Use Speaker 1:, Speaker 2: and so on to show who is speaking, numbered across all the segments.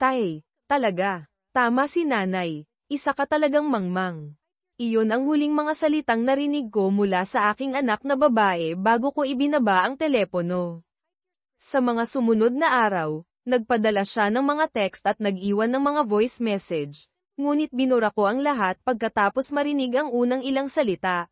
Speaker 1: Tay, talaga. Tama si nanay. Isa ka talagang mangmang. Iyon ang huling mga salitang narinig ko mula sa aking anak na babae bago ko ibinaba ang telepono. Sa mga sumunod na araw, nagpadala siya ng mga text at nag-iwan ng mga voice message, ngunit binura ko ang lahat pagkatapos marinig ang unang ilang salita.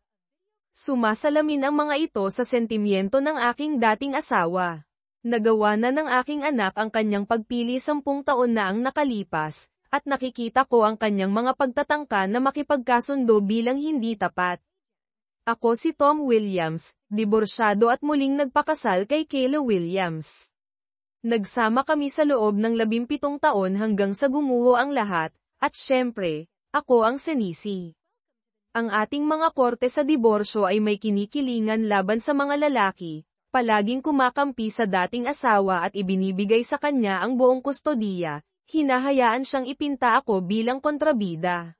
Speaker 1: Sumasalamin ang mga ito sa sentimiento ng aking dating asawa. Nagawa na ng aking anak ang kanyang pagpili 10 taon na ang nakalipas, at nakikita ko ang kanyang mga pagtatangka na makipagkasundo bilang hindi tapat. Ako si Tom Williams, diborsyado at muling nagpakasal kay Kayla Williams. Nagsama kami sa loob ng 17 taon hanggang sa gumuho ang lahat, at syempre, ako ang sinisi. Ang ating mga korte sa diborsyo ay may kinikilingan laban sa mga lalaki, palaging kumakampi sa dating asawa at ibinibigay sa kanya ang buong kustodiya. Hinahayaan siyang ipinta ako bilang kontrabida.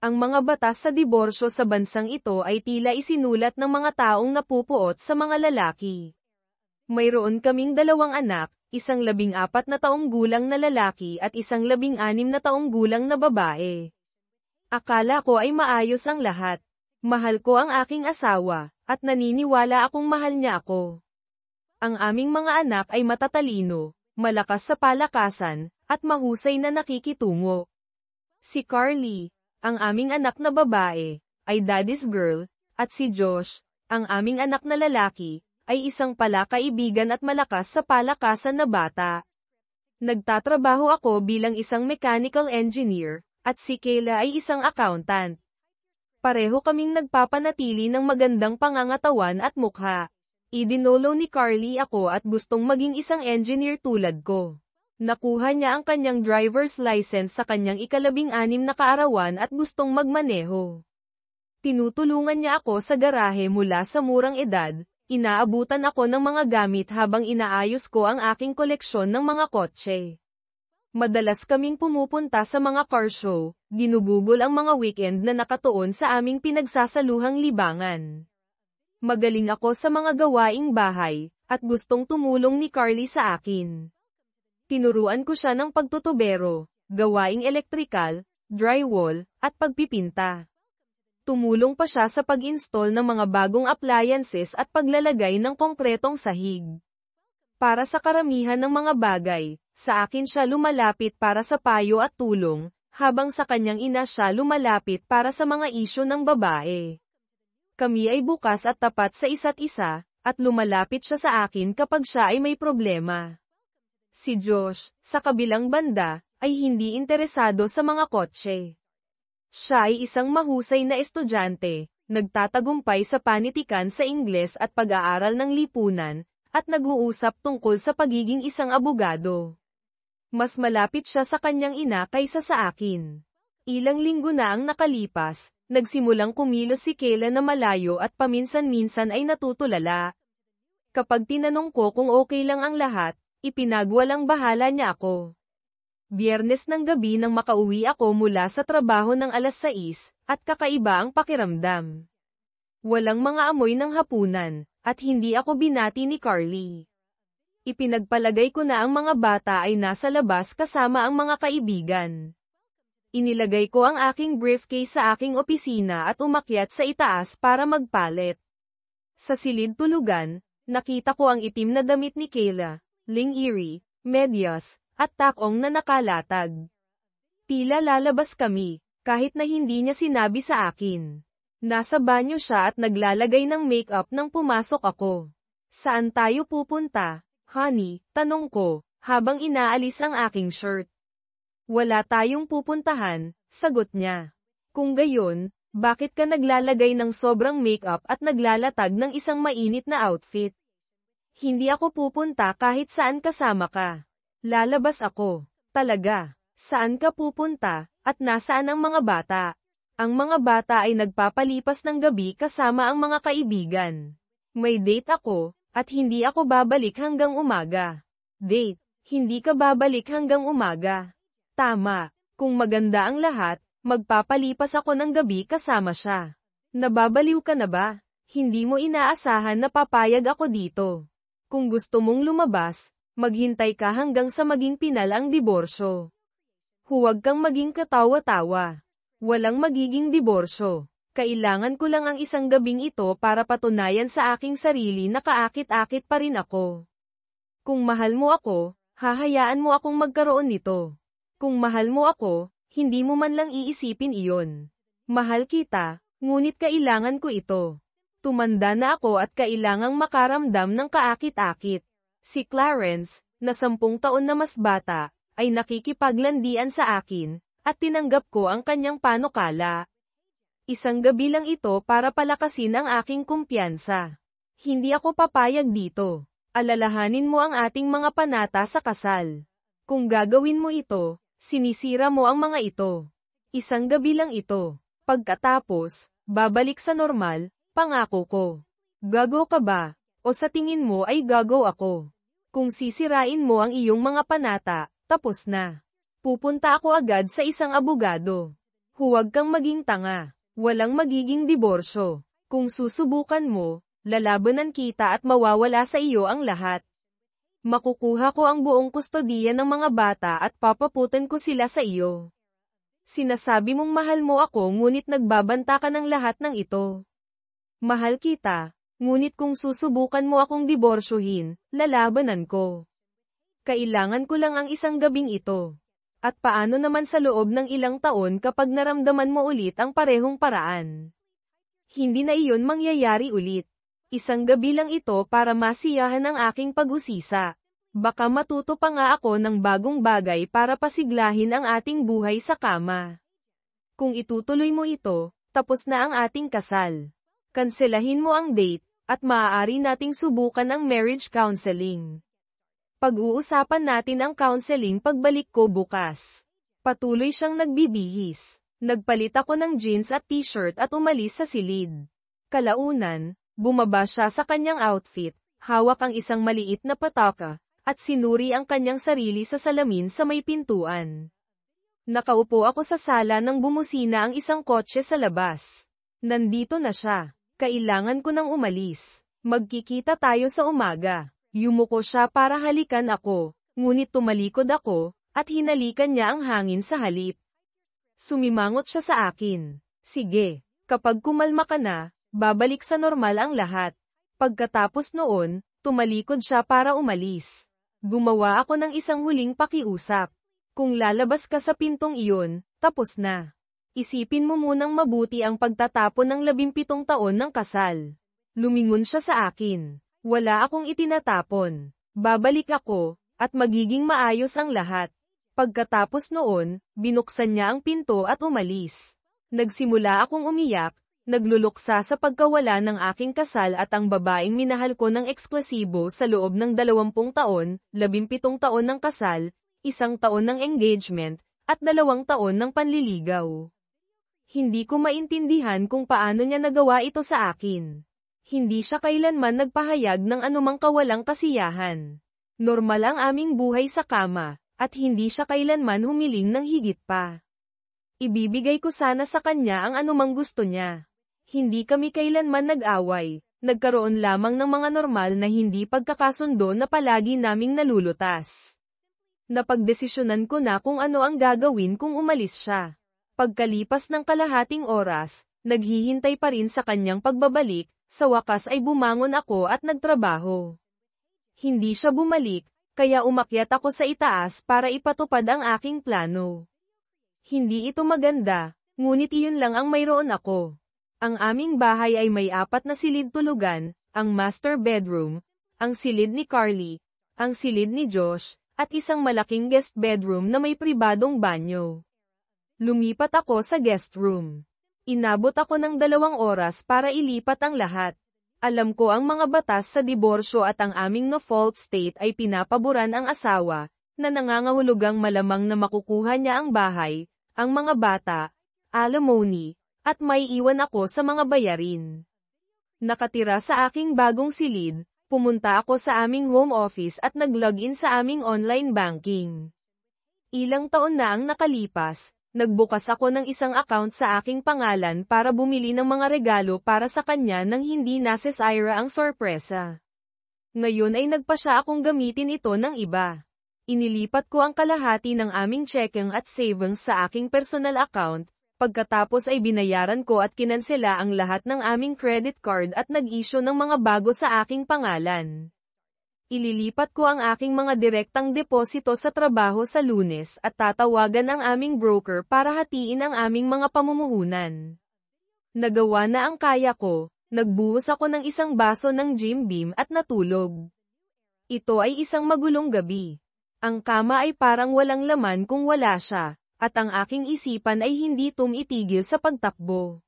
Speaker 1: Ang mga batas sa diborsyo sa bansang ito ay tila isinulat ng mga taong napupuot sa mga lalaki. Mayroon kaming 2 anak, isang 14 na taong gulang na lalaki at isang 16 na taong gulang na babae. Akala ko ay maayos ang lahat. Mahal ko ang aking asawa, at naniniwala akong mahal niya ako. Ang aming mga anak ay matatalino, malakas sa palakasan, at mahusay na nakikitungo. Si Carly, ang aming anak na babae, ay daddy's girl, at si Josh, ang aming anak na lalaki, ay isang palakaibigan at malakas sa palakasan na bata. Nagtatrabaho ako bilang isang mechanical engineer, at si Kayla ay isang accountant. Pareho kaming nagpapanatili ng magandang pangangatawan at mukha. Idinolo ni Carly ako at gustong maging isang engineer tulad ko. Nakuha niya ang kanyang driver's license sa kanyang 16 na kaarawan at gustong magmaneho. Tinutulungan niya ako sa garahe mula sa murang edad, inaabutan ako ng mga gamit habang inaayos ko ang aking koleksyon ng mga kotse. Madalas kaming pumupunta sa mga car show, ginugugol ang mga weekend na nakatuon sa aming pinagsasaluhang libangan. Magaling ako sa mga gawaing bahay, at gustong tumulong ni Carly sa akin. Tinuruan ko siya ng pagtutubero, gawaing elektrikal, drywall, at pagpipinta. Tumulong pa siya sa pag-install ng mga bagong appliances at paglalagay ng konkretong sahig. Para sa karamihan ng mga bagay, sa akin siya lumalapit para sa payo at tulong, habang sa kanyang ina siya lumalapit para sa mga isyu ng babae. Kami ay bukas at tapat sa isa't isa, at lumalapit siya sa akin kapag siya ay may problema. Si Josh, sa kabilang banda, ay hindi interesado sa mga kotse. Siya ay isang mahusay na estudyante, nagtatagumpay sa panitikan sa Ingles at pag-aaral ng lipunan, at nag-uusap tungkol sa pagiging isang abogado. Mas malapit siya sa kanyang ina kaysa sa akin. Ilang linggo na ang nakalipas, nagsimulang kumilos si Kayla na malayo at paminsan-minsan ay natutulala. Kapag tinanong ko kung okay lang ang lahat, ipinagwalang bahala niya ako. Biyernes ng gabi nang makauwi ako mula sa trabaho ng 6:00, at kakaiba ang pakiramdam. Walang mga amoy ng hapunan, at hindi ako binati ni Carly. Ipinagpalagay ko na ang mga bata ay nasa labas kasama ang mga kaibigan. Inilagay ko ang aking briefcase sa aking opisina at umakyat sa itaas para magpalit. Sa silid tulugan, nakita ko ang itim na damit ni Kayla, lingerie, medyas, at takong na nakalatag. Tila lalabas kami, kahit na hindi niya sinabi sa akin. Nasa banyo siya at naglalagay ng makeup nang pumasok ako. Saan tayo pupunta, honey? Tanong ko, habang inaalis ang aking shirt. Wala tayong pupuntahan, sagot niya. Kung gayon, bakit ka naglalagay ng sobrang makeup at naglalatag ng isang mainit na outfit? Hindi ako pupunta kahit saan kasama ka. Lalabas ako. Talaga. Saan ka pupunta, at nasaan ang mga bata? Ang mga bata ay nagpapalipas ng gabi kasama ang mga kaibigan. May date ako, at hindi ako babalik hanggang umaga. Date, hindi ka babalik hanggang umaga. Tama, kung maganda ang lahat, magpapalipas ako ng gabi kasama siya. Nababaliw ka na ba? Hindi mo inaasahan na papayag ako dito. Kung gusto mong lumabas, Maghintay ka hanggang sa maging pinal ang diborsyo. Huwag kang maging katawa-tawa. Walang magiging diborsyo. Kailangan ko lang ang isang gabing ito para patunayan sa aking sarili na kaakit-akit pa rin ako. Kung mahal mo ako, hahayaan mo akong magkaroon nito. Kung mahal mo ako, hindi mo man lang iisipin iyon. Mahal kita, ngunit kailangan ko ito. Tumanda na ako at kailangang makaramdam ng kaakit-akit. Si Clarence, na 10 taon na mas bata, ay nakikipaglandian sa akin, at tinanggap ko ang kanyang panukala. Isang gabi lang ito para palakasin ang aking kumpiyansa. Hindi ako papayag dito. Alalahanin mo ang ating mga panata sa kasal. Kung gagawin mo ito, sinisira mo ang mga ito. Isang gabi lang ito. Pagkatapos, babalik sa normal, pangako ko. Gago ka ba? O sa tingin mo ay gago ako? Kung sisirain mo ang iyong mga panata, tapos na. Pupunta ako agad sa isang abogado. Huwag kang maging tanga. Walang magiging diborsyo. Kung susubukan mo, lalabanan kita at mawawala sa iyo ang lahat. Makukuha ko ang buong kustodiya ng mga bata at papaputan ko sila sa iyo. Sinasabi mong mahal mo ako ngunit nagbabanta ka ng lahat ng ito. Mahal kita, ngunit kung susubukan mo akong diborsyohin, lalabanan ko. Kailangan ko lang ang isang gabing ito. At paano naman sa loob ng ilang taon kapag naramdaman mo ulit ang parehong paraan? Hindi na iyon mangyayari ulit. Isang gabi lang ito para masiyahan ang aking pag-usisa. Baka matuto pa nga ako ng bagong bagay para pasiglahin ang ating buhay sa kama. Kung itutuloy mo ito, tapos na ang ating kasal. Kanselahin mo ang date, at maaari nating subukan ang marriage counseling. Pag-uusapan natin ang counseling pagbalik ko bukas. Patuloy siyang nagbibihis. Nagpalit ako ng jeans at t-shirt at umalis sa silid. Kalaunan, bumaba siya sa kanyang outfit, hawak ang isang maliit na pataka, at sinuri ang kanyang sarili sa salamin sa may pintuan. Nakaupo ako sa sala nang bumusina ang isang kotse sa labas. Nandito na siya. Kailangan ko nang umalis. Magkikita tayo sa umaga. Yumuko siya para halikan ako, ngunit tumalikod ako, at hinalikan niya ang hangin sa halip. Sumimangot siya sa akin. Sige, kapag kumalma ka na, babalik sa normal ang lahat. Pagkatapos noon, tumalikod siya para umalis. Gumawa ako ng isang huling pakiusap. Kung lalabas ka sa pintong iyon, tapos na. Isipin mo munang mabuti ang pagtatapon ng 17 taon ng kasal. Lumingon siya sa akin. Wala akong itinatapon. Babalik ako, at magiging maayos ang lahat. Pagkatapos noon, binuksan niya ang pinto at umalis. Nagsimula akong umiyak, nagluluksa sa pagkawala ng aking kasal at ang babaeng minahal ko ng eksklasibo sa loob ng 20 taon, 17 taon ng kasal, 1 taon ng engagement, at 2 taon ng panliligaw. Hindi ko maintindihan kung paano niya nagawa ito sa akin. Hindi siya kailanman nagpahayag ng anumang kawalang kasiyahan. Normal ang aming buhay sa kama, at hindi siya kailanman humiling ng higit pa. Ibibigay ko sana sa kanya ang anumang gusto niya. Hindi kami kailanman nag-away, nagkaroon lamang ng mga normal na hindi pagkakasundo na palagi naming nalulutas. Napagdesisyonan ko na kung ano ang gagawin kung umalis siya. Pagkalipas ng kalahating oras, naghihintay pa rin sa kanyang pagbabalik. Sa wakas ay bumangon ako at nagtrabaho. Hindi siya bumalik, kaya umakyat ako sa itaas para ipatupad ang aking plano. Hindi ito maganda, ngunit iyon lang ang mayroon ako. Ang aming bahay ay may 4 na silid tulugan, ang master bedroom, ang silid ni Carly, ang silid ni Josh, at isang malaking guest bedroom na may pribadong banyo. Lumipat ako sa guest room. Inabot ako ng 2 oras para ilipat ang lahat. Alam ko ang mga batas sa diborsyo at ang aming no-fault state ay pinapaboran ang asawa, na nangangahulugang malamang na makukuha niya ang bahay, ang mga bata, alimony, at may iwan ako sa mga bayarin. Nakatira sa aking bagong silid, pumunta ako sa aming home office at nag-login sa aming online banking. Ilang taon na ang nakalipas. Nagbukas ako ng isang account sa aking pangalan para bumili ng mga regalo para sa kanya nang hindi nasesira ang sorpresa. Ngayon ay nagpasya akong gamitin ito ng iba. Inilipat ko ang kalahati ng aming checking at savings sa aking personal account, pagkatapos ay binayaran ko at kinansela ang lahat ng aming credit card at nag-issue ng mga bago sa aking pangalan. Ililipat ko ang aking mga direktang deposito sa trabaho sa Lunes at tatawagan ang aming broker para hatiin ang aming mga pamumuhunan. Nagawa na ang kaya ko, nagbuhos ako ng isang baso ng Jim Beam at natulog. Ito ay isang magulong gabi. Ang kama ay parang walang laman kung wala siya, at ang aking isipan ay hindi tumitigil sa pagtakbo.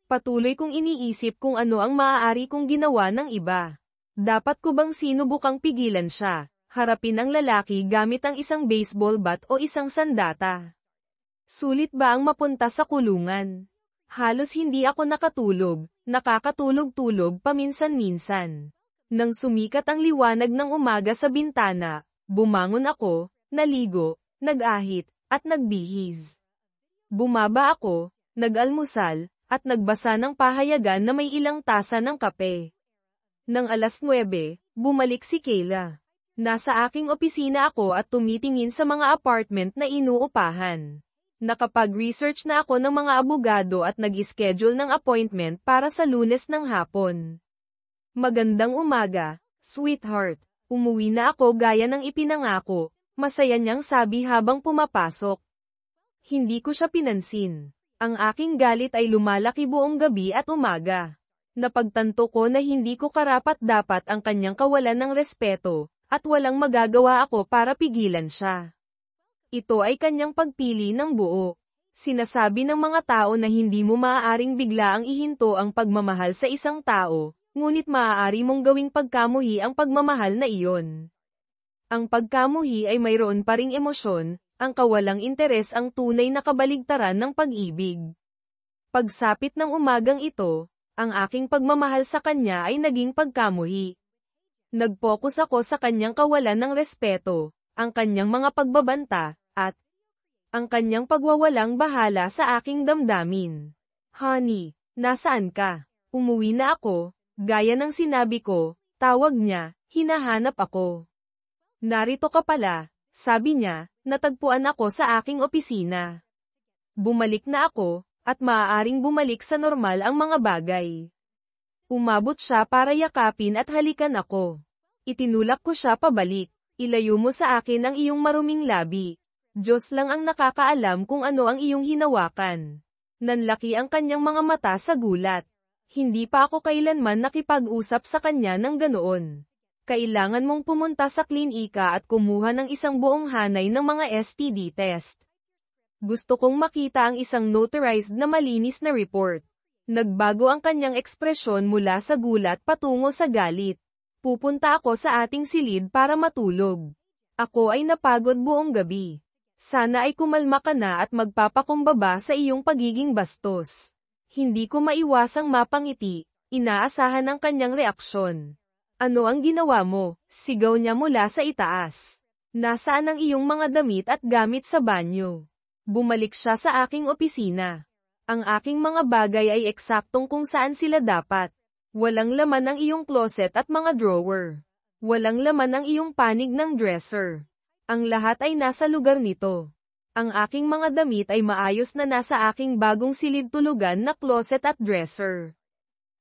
Speaker 1: Patuloy kong iniisip kung ano ang maaari kong ginawa ng iba. Dapat ko bang sinubukang pigilan siya, harapin ang lalaki gamit ang isang baseball bat o isang sandata? Sulit ba ang mapunta sa kulungan? Halos hindi ako nakakatulog-tulog paminsan-minsan. Nang sumikat ang liwanag ng umaga sa bintana, bumangon ako, naligo, nag-ahit, at nagbihis. Bumaba ako, nag-almusal, at nagbasa ng pahayagan na may ilang tasa ng kape. Nang 9:00, bumalik si Kayla. Nasa aking opisina ako at tumitingin sa mga apartment na inuupahan. Nakapag-research na ako ng mga abogado at nag-schedule ng appointment para sa Lunes ng hapon. Magandang umaga, sweetheart. Umuwi na ako gaya ng ipinangako, masaya niyang sabi habang pumapasok. Hindi ko siya pinansin. Ang aking galit ay lumalaki buong gabi at umaga. Napagtanto ko na hindi ko karapat-dapat ang kanyang kawalan ng respeto, at walang magagawa ako para pigilan siya. Ito ay kanyang pagpili ng buo. Sinasabi ng mga tao na hindi mo maaaring biglaang ihinto ang pagmamahal sa isang tao, ngunit maaari mong gawing pagkamuhi ang pagmamahal na iyon. Ang pagkamuhi ay mayroon pa ring emosyon, ang kawalang interes ang tunay na kabaligtaran ng pag-ibig. Pagsapit ng umagang ito, ang aking pagmamahal sa kanya ay naging pagkamuhi. Nag-focus ako sa kanyang kawalan ng respeto, ang kanyang mga pagbabanta, at ang kanyang pagwawalang bahala sa aking damdamin. Honey, nasaan ka? Umuwi na ako, gaya ng sinabi ko, tawag niya, hinahanap ako. Narito ka pala, sabi niya, natagpuan ako sa aking opisina. Bumalik na ako, at maaaring bumalik sa normal ang mga bagay. Umabot siya para yakapin at halikan ako. Itinulak ko siya pabalik. Ilayo mo sa akin ang iyong maruming labi. Diyos lang ang nakakaalam kung ano ang iyong hinawakan. Nanlaki ang kanyang mga mata sa gulat. Hindi pa ako kailanman nakipag-usap sa kanya ng ganoon. Kailangan mong pumunta sa klinika at kumuha ng isang buong hanay ng mga STD test. Gusto kong makita ang isang notarized na malinis na report. Nagbago ang kanyang ekspresyon mula sa gulat patungo sa galit. Pupunta ako sa ating silid para matulog. Ako ay napagod buong gabi. Sana ay kumalma ka na at magpapakumbaba sa iyong pagiging bastos. Hindi ko maiwasang mapangiti, inaasahan ang kanyang reaksyon. Ano ang ginawa mo? Sigaw niya mula sa itaas. Nasaan ang iyong mga damit at gamit sa banyo? Bumalik siya sa aking opisina. Ang aking mga bagay ay eksaktong kung saan sila dapat. Walang laman ang iyong closet at mga drawer. Walang laman ang iyong panig ng dresser. Ang lahat ay nasa lugar nito. Ang aking mga damit ay maayos na nasa aking bagong silid tulugan na closet at dresser.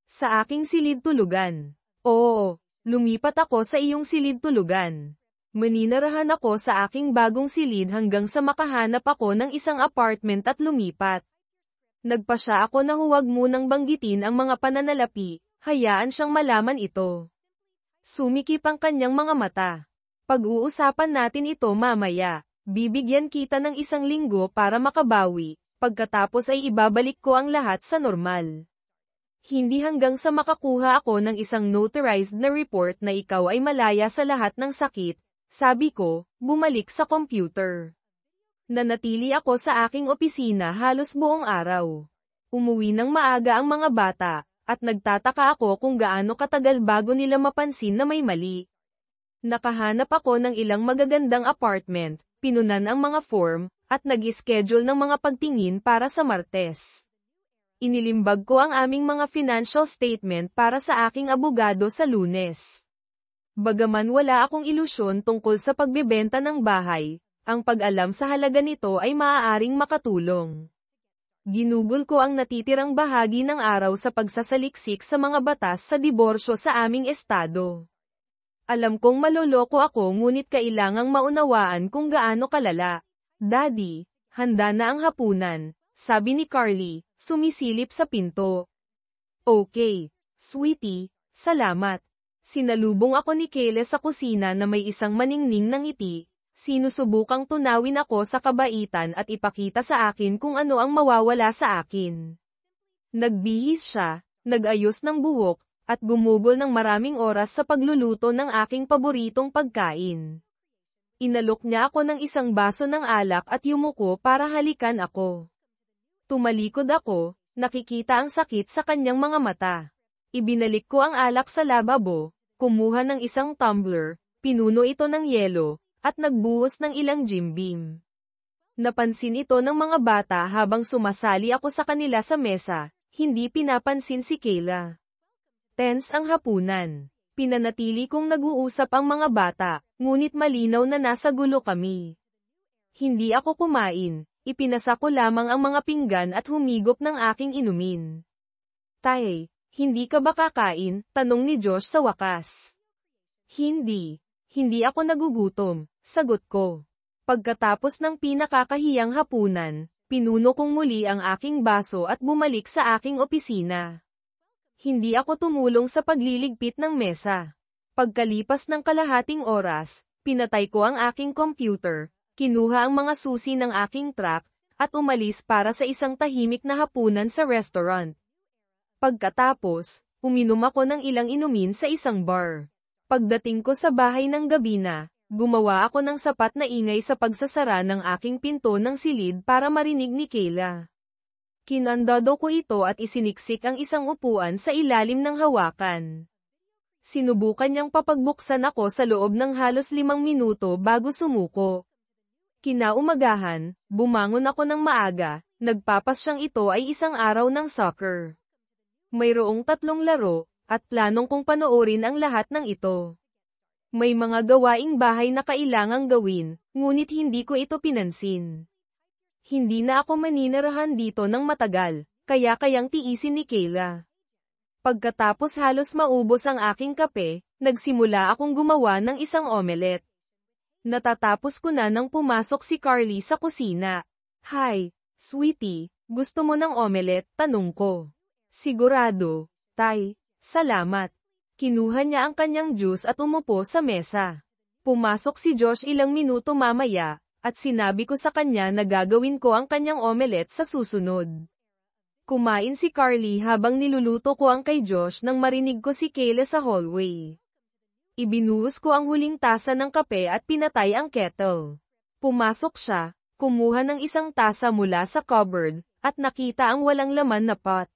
Speaker 1: Sa aking silid tulugan. Oo, lumipat ako sa iyong silid tulugan. Maninirahan ako sa aking bagong silid hanggang sa makahanap ako ng isang apartment at lumipat. Nagpasya ako na huwag munang banggitin ang mga pananalapi, hayaan siyang malaman ito. Sumikip ang kanyang mga mata. Pag-uusapan natin ito mamaya, bibigyan kita ng 1 linggo para makabawi, pagkatapos ay ibabalik ko ang lahat sa normal. Hindi hanggang sa makakuha ako ng isang notarized na report na ikaw ay malaya sa lahat ng sakit. Sabi ko, bumalik sa computer. Nanatili ako sa aking opisina halos buong araw. Umuwi ng maaga ang mga bata, at nagtataka ako kung gaano katagal bago nila mapansin na may mali. Nakahanap ako ng ilang magagandang apartment, pinunan ang mga form, at nag-schedule ng mga pagtingin para sa Martes. Inilimbag ko ang aming mga financial statement para sa aking abogado sa Lunes. Bagaman wala akong ilusyon tungkol sa pagbebenta ng bahay, ang pag-alam sa halaga nito ay maaaring makatulong. Ginugol ko ang natitirang bahagi ng araw sa pagsasaliksik sa mga batas sa diborsyo sa aming estado. Alam kong maloloko ako ngunit kailangang maunawaan kung gaano kalala. Daddy, handa na ang hapunan, sabi ni Carly, sumisilip sa pinto. Okay, sweetie, salamat. Sinalubong ako ni Kayla sa kusina na may isang maningning na ngiti, sinusubukang tunawin ako sa kabaitan at ipakita sa akin kung ano ang mawawala sa akin. Nagbihis siya, nag-ayos ng buhok, at gumugol ng maraming oras sa pagluluto ng aking paboritong pagkain. Inalok niya ako ng isang baso ng alak at yumuko para halikan ako. Tumalikod ako, nakikita ang sakit sa kanyang mga mata. Ibinalik ko ang alak sa lababo, kumuha ng isang tumbler, pinuno ito ng yelo, at nagbuhos ng ilang Jim Beam. Napansin ito ng mga bata habang sumasali ako sa kanila sa mesa, hindi pinapansin si Kayla. Tense ang hapunan. Pinanatili kong nag-uusap ang mga bata, ngunit malinaw na nasa gulo kami. Hindi ako kumain, ipinasa ko lamang ang mga pinggan at humigop ng aking inumin. Tay, hindi ka ba kakain? Tanong ni Josh sa wakas. Hindi ako nagugutom, sagot ko. Pagkatapos ng pinakakahiyang hapunan, pinuno kong muli ang aking baso at bumalik sa aking opisina. Hindi ako tumulong sa pagliligpit ng mesa. Pagkalipas ng kalahating oras, pinatay ko ang aking computer, kinuha ang mga susi ng aking truck, at umalis para sa isang tahimik na hapunan sa restaurant. Pagkatapos, uminom ako ng ilang inumin sa isang bar. Pagdating ko sa bahay ng gabi na, gumawa ako ng sapat na ingay sa pagsasara ng aking pinto ng silid para marinig ni Kayla. Kinandado ko ito at isiniksik ang isang upuan sa ilalim ng hawakan. Sinubukan niyang papagbuksan ako sa loob ng halos 5 minuto bago sumuko. Kinaumagahan, bumangon ako ng maaga, nagpapasyang ito ay isang araw ng soccer. Mayroong 3 laro, at planong kong panoorin ang lahat ng ito. May mga gawaing bahay na kailangang gawin, ngunit hindi ko ito pinansin. Hindi na ako maninirahan dito ng matagal, kaya kayang tiisin ni Kayla. Pagkatapos halos maubos ang aking kape, nagsimula akong gumawa ng isang omelette. Natatapos ko na nang pumasok si Carly sa kusina. Hi, sweetie, gusto mo ng omelette? Tanong ko. Sigurado, tay, salamat. Kinuha niya ang kanyang juice at umupo sa mesa. Pumasok si Josh ilang minuto mamaya, at sinabi ko sa kanya na gagawin ko ang kanyang omelette sa susunod. Kumain si Carly habang niluluto ko ang kay Josh nang marinig ko si Kayla sa hallway. Ibinuhos ko ang huling tasa ng kape at pinatay ang kettle. Pumasok siya, kumuha ng isang tasa mula sa cupboard, at nakita ang walang laman na pot.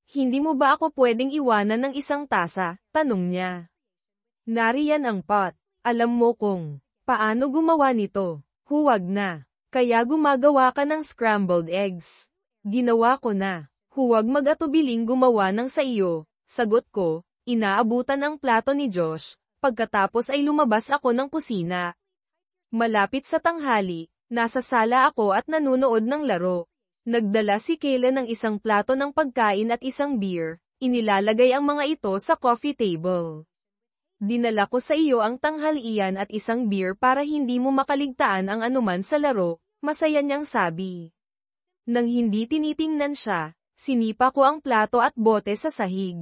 Speaker 1: Hindi mo ba ako pwedeng iwanan ng isang tasa? Tanong niya. Nariyan ang pot. Alam mo kung paano gumawa nito. Huwag na. Kaya gumagawa ka ng scrambled eggs. Ginawa ko na. Huwag mag-atubiling gumawa ng sa iyo. Sagot ko, inaabutan ang plato ni Josh, pagkatapos ay lumabas ako ng kusina. Malapit sa tanghali, nasa sala ako at nanunood ng laro. Nagdala si Kayla ng isang plato ng pagkain at isang beer, inilalagay ang mga ito sa coffee table. Dinala ko sa iyo ang tanghalian at isang beer para hindi mo makaligtaan ang anuman sa laro, masaya niyang sabi. Nang hindi tinitingnan siya, sinipa ko ang plato at bote sa sahig.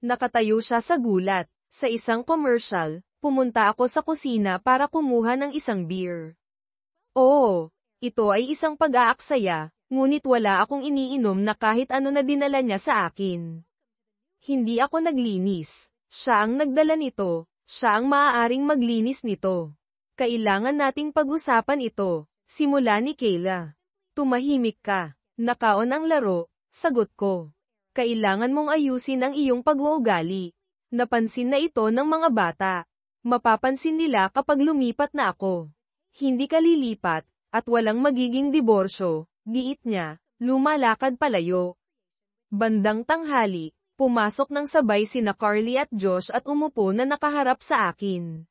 Speaker 1: Nakatayo siya sa gulat. Sa isang commercial, pumunta ako sa kusina para kumuha ng isang beer. Oo, ito ay isang pag-aaksaya, ngunit wala akong iniinom na kahit ano na dinala niya sa akin. Hindi ako naglinis. Siya ang nagdala nito, siya ang maaaring maglinis nito. Kailangan nating pag-usapan ito, simula ni Kayla. Tumahimik ka, nakaon ang laro, sagot ko. Kailangan mong ayusin ang iyong pag-uugali. Napansin na ito ng mga bata. Mapapansin nila kapag lumipat na ako. Hindi ka lilipat, at walang magiging diborsyo, giit niya, lumalakad palayo. Bandang tanghali, Pumasok ng sabay sina Carly at Josh at umupo na nakaharap sa akin.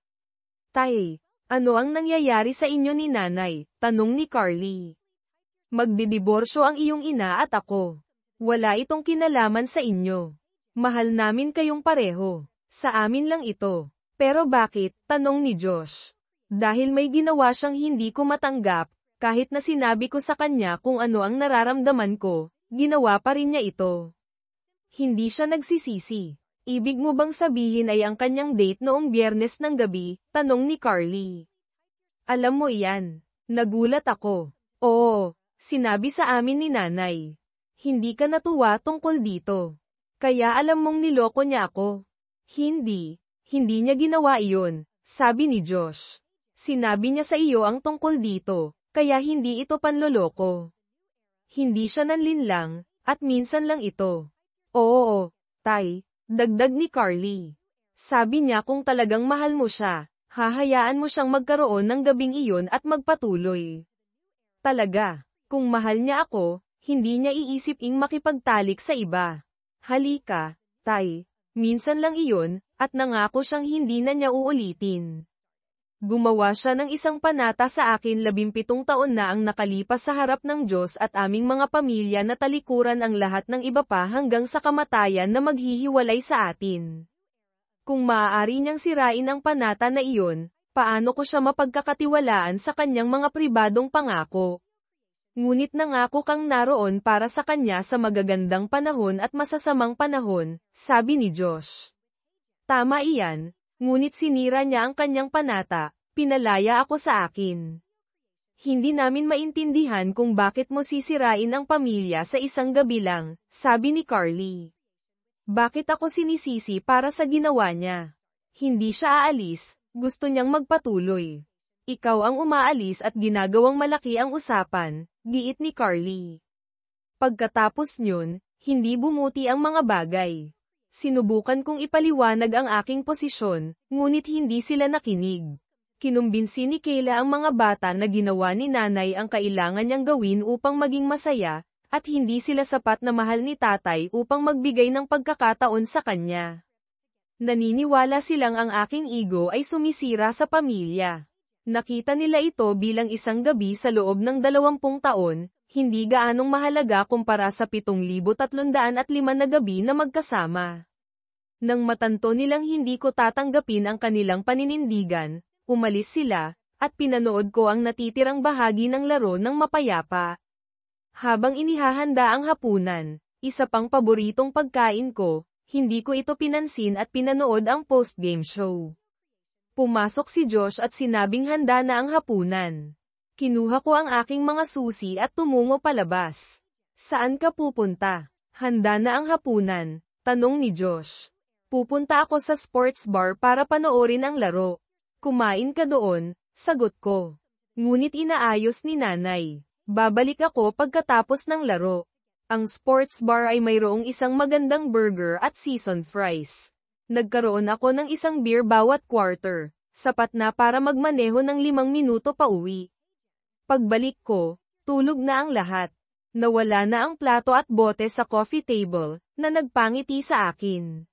Speaker 1: Tay, ano ang nangyayari sa inyo ni nanay? Tanong ni Carly. Magdidiborsyo ang iyong ina at ako. Wala itong kinalaman sa inyo. Mahal namin kayong pareho. Sa amin lang ito. Pero bakit? Tanong ni Josh. Dahil may ginawa siyang hindi ko matanggap, kahit na sinabi ko sa kanya kung ano ang nararamdaman ko, ginawa pa rin niya ito. Hindi siya nagsisisi. Ibig mo bang sabihin ay ang kanyang date noong Biyernes ng gabi? Tanong ni Carly. Alam mo iyan. Nagulat ako. Oo, sinabi sa amin ni nanay. Hindi ka natuwa tungkol dito. Kaya alam mong niloko niya ako. Hindi niya ginawa iyon, sabi ni Josh. Sinabi niya sa iyo ang tungkol dito, kaya hindi ito panloloko. Hindi siya nanlinlang, at minsan lang ito. Oo, tay, dagdag ni Carly. Sabi niya kung talagang mahal mo siya, hahayaan mo siyang magkaroon ng gabing iyon at magpatuloy. Talaga, kung mahal niya ako, hindi niya iisiping makipagtalik sa iba. Halika, tay, minsan lang iyon, at nangako siyang hindi na niya uulitin. Gumawa siya ng isang panata sa akin 17 taon na ang nakalipas sa harap ng Diyos at aming mga pamilya na talikuran ang lahat ng iba pa hanggang sa kamatayan na maghihiwalay sa atin. Kung maaari niyang sirain ang panata na iyon, paano ko siya mapagkakatiwalaan sa kanyang mga pribadong pangako? Ngunit nangako kang naroon para sa kanya sa magagandang panahon at masasamang panahon, sabi ni Josh. Tama iyan. Ngunit sinira niya ang kanyang panata, pinalaya ako sa akin. Hindi namin maintindihan kung bakit mo sisirain ang pamilya sa isang gabi lang, sabi ni Carly. Bakit ako sinisisi para sa ginawa niya? Hindi siya aalis, gusto niyang magpatuloy. Ikaw ang umaalis at ginagawang malaki ang usapan, giit ni Carly. Pagkatapos niyon, hindi bumuti ang mga bagay. Sinubukan kong ipaliwanag ang aking posisyon, ngunit hindi sila nakinig. Kinumbinsi ni Kayla ang mga bata na ginawa ni nanay ang kailangan niyang gawin upang maging masaya, at hindi sila sapat na mahal ni tatay upang magbigay ng pagkakataon sa kanya. Naniniwala silang ang aking ego ay sumisira sa pamilya. Nakita nila ito bilang isang gabi sa loob ng 20 taon, hindi gaanong mahalaga kumpara sa 7,305 na gabi na magkasama. Nang matanto nilang hindi ko tatanggapin ang kanilang paninindigan, umalis sila, at pinanood ko ang natitirang bahagi ng laro ng mapayapa. Habang inihahanda ang hapunan, isa pang paboritong pagkain ko, hindi ko ito pinansin at pinanood ang post-game show. Pumasok si Josh at sinabing handa na ang hapunan. Kinuha ko ang aking mga susi at tumungo palabas. Saan ka pupunta? Handa na ang hapunan, tanong ni Josh. Pupunta ako sa sports bar para panoorin ang laro. Kumain ka doon, sagot ko. Ngunit inaayos ni nanay. Babalik ako pagkatapos ng laro. Ang sports bar ay mayroong isang magandang burger at seasoned fries. Nagkaroon ako ng isang beer bawat quarter, sapat na para magmaneho ng 5 minuto pa uwi. Pagbalik ko, tulog na ang lahat. Nawala na ang plato at bote sa coffee table, na nagpangiti sa akin.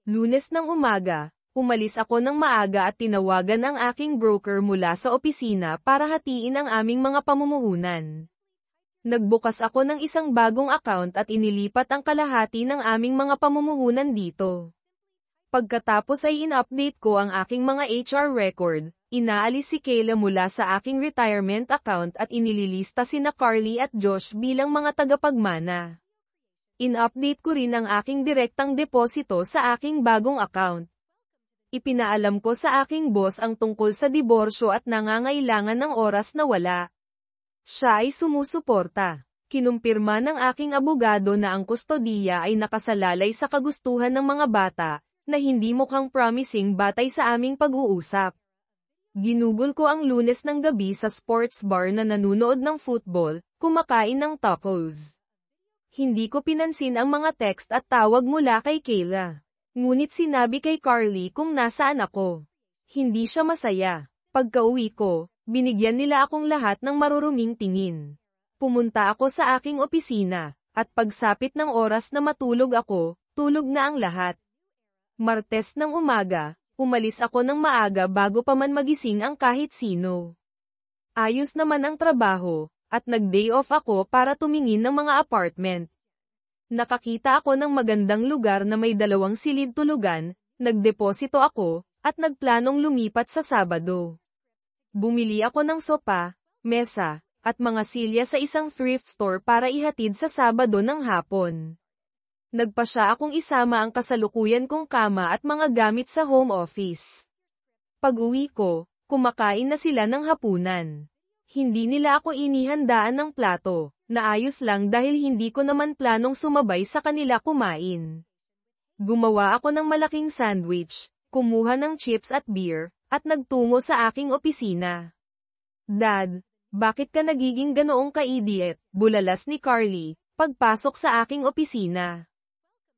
Speaker 1: Lunes ng umaga, umalis ako ng maaga at tinawagan ang aking broker mula sa opisina para hatiin ang aming mga pamumuhunan. Nagbukas ako ng isang bagong account at inilipat ang kalahati ng aming mga pamumuhunan dito. Pagkatapos ay in-update ko ang aking mga HR record, inaalis si Kayla mula sa aking retirement account at inililista sina Carly at Josh bilang mga tagapagmana. In-update ko rin ang aking direktang deposito sa aking bagong account. Ipinaalam ko sa aking boss ang tungkol sa diborsyo at nangangailangan ng oras na wala. Siya ay sumusuporta. Kinumpirma ng aking abogado na ang kustodiya ay nakasalalay sa kagustuhan ng mga bata, na hindi mukhang promising batay sa aming pag-uusap. Ginugol ko ang Lunes ng gabi sa sports bar na nanunood ng football, kumakain ng tacos. Hindi ko pinansin ang mga text at tawag mula kay Kayla. Ngunit sinabi kay Carly kung nasaan ako. Hindi siya masaya. Pagka-uwi ko, binigyan nila akong lahat ng maruruming tingin. Pumunta ako sa aking opisina, at pagsapit ng oras na matulog ako, tulog na ang lahat. Martes ng umaga, umalis ako ng maaga bago pa man magising ang kahit sino. Ayos naman ang trabaho, at nag-day off ako para tumingin ng mga apartment. Nakakita ako ng magandang lugar na may 2 silid tulugan, nagdeposito ako, at nagplanong lumipat sa Sabado. Bumili ako ng sopa, mesa, at mga silya sa isang thrift store para ihatid sa Sabado ng hapon. Nagpasya akong isama ang kasalukuyan kong kama at mga gamit sa home office. Pag-uwi ko, kumakain na sila ng hapunan. Hindi nila ako inihandaan ng plato, naayos lang dahil hindi ko naman planong sumabay sa kanila kumain. Gumawa ako ng malaking sandwich, kumuha ng chips at beer, at nagtungo sa aking opisina. Dad, bakit ka nagiging ganoong ka-idiot? Bulalas ni Carly, pagpasok sa aking opisina.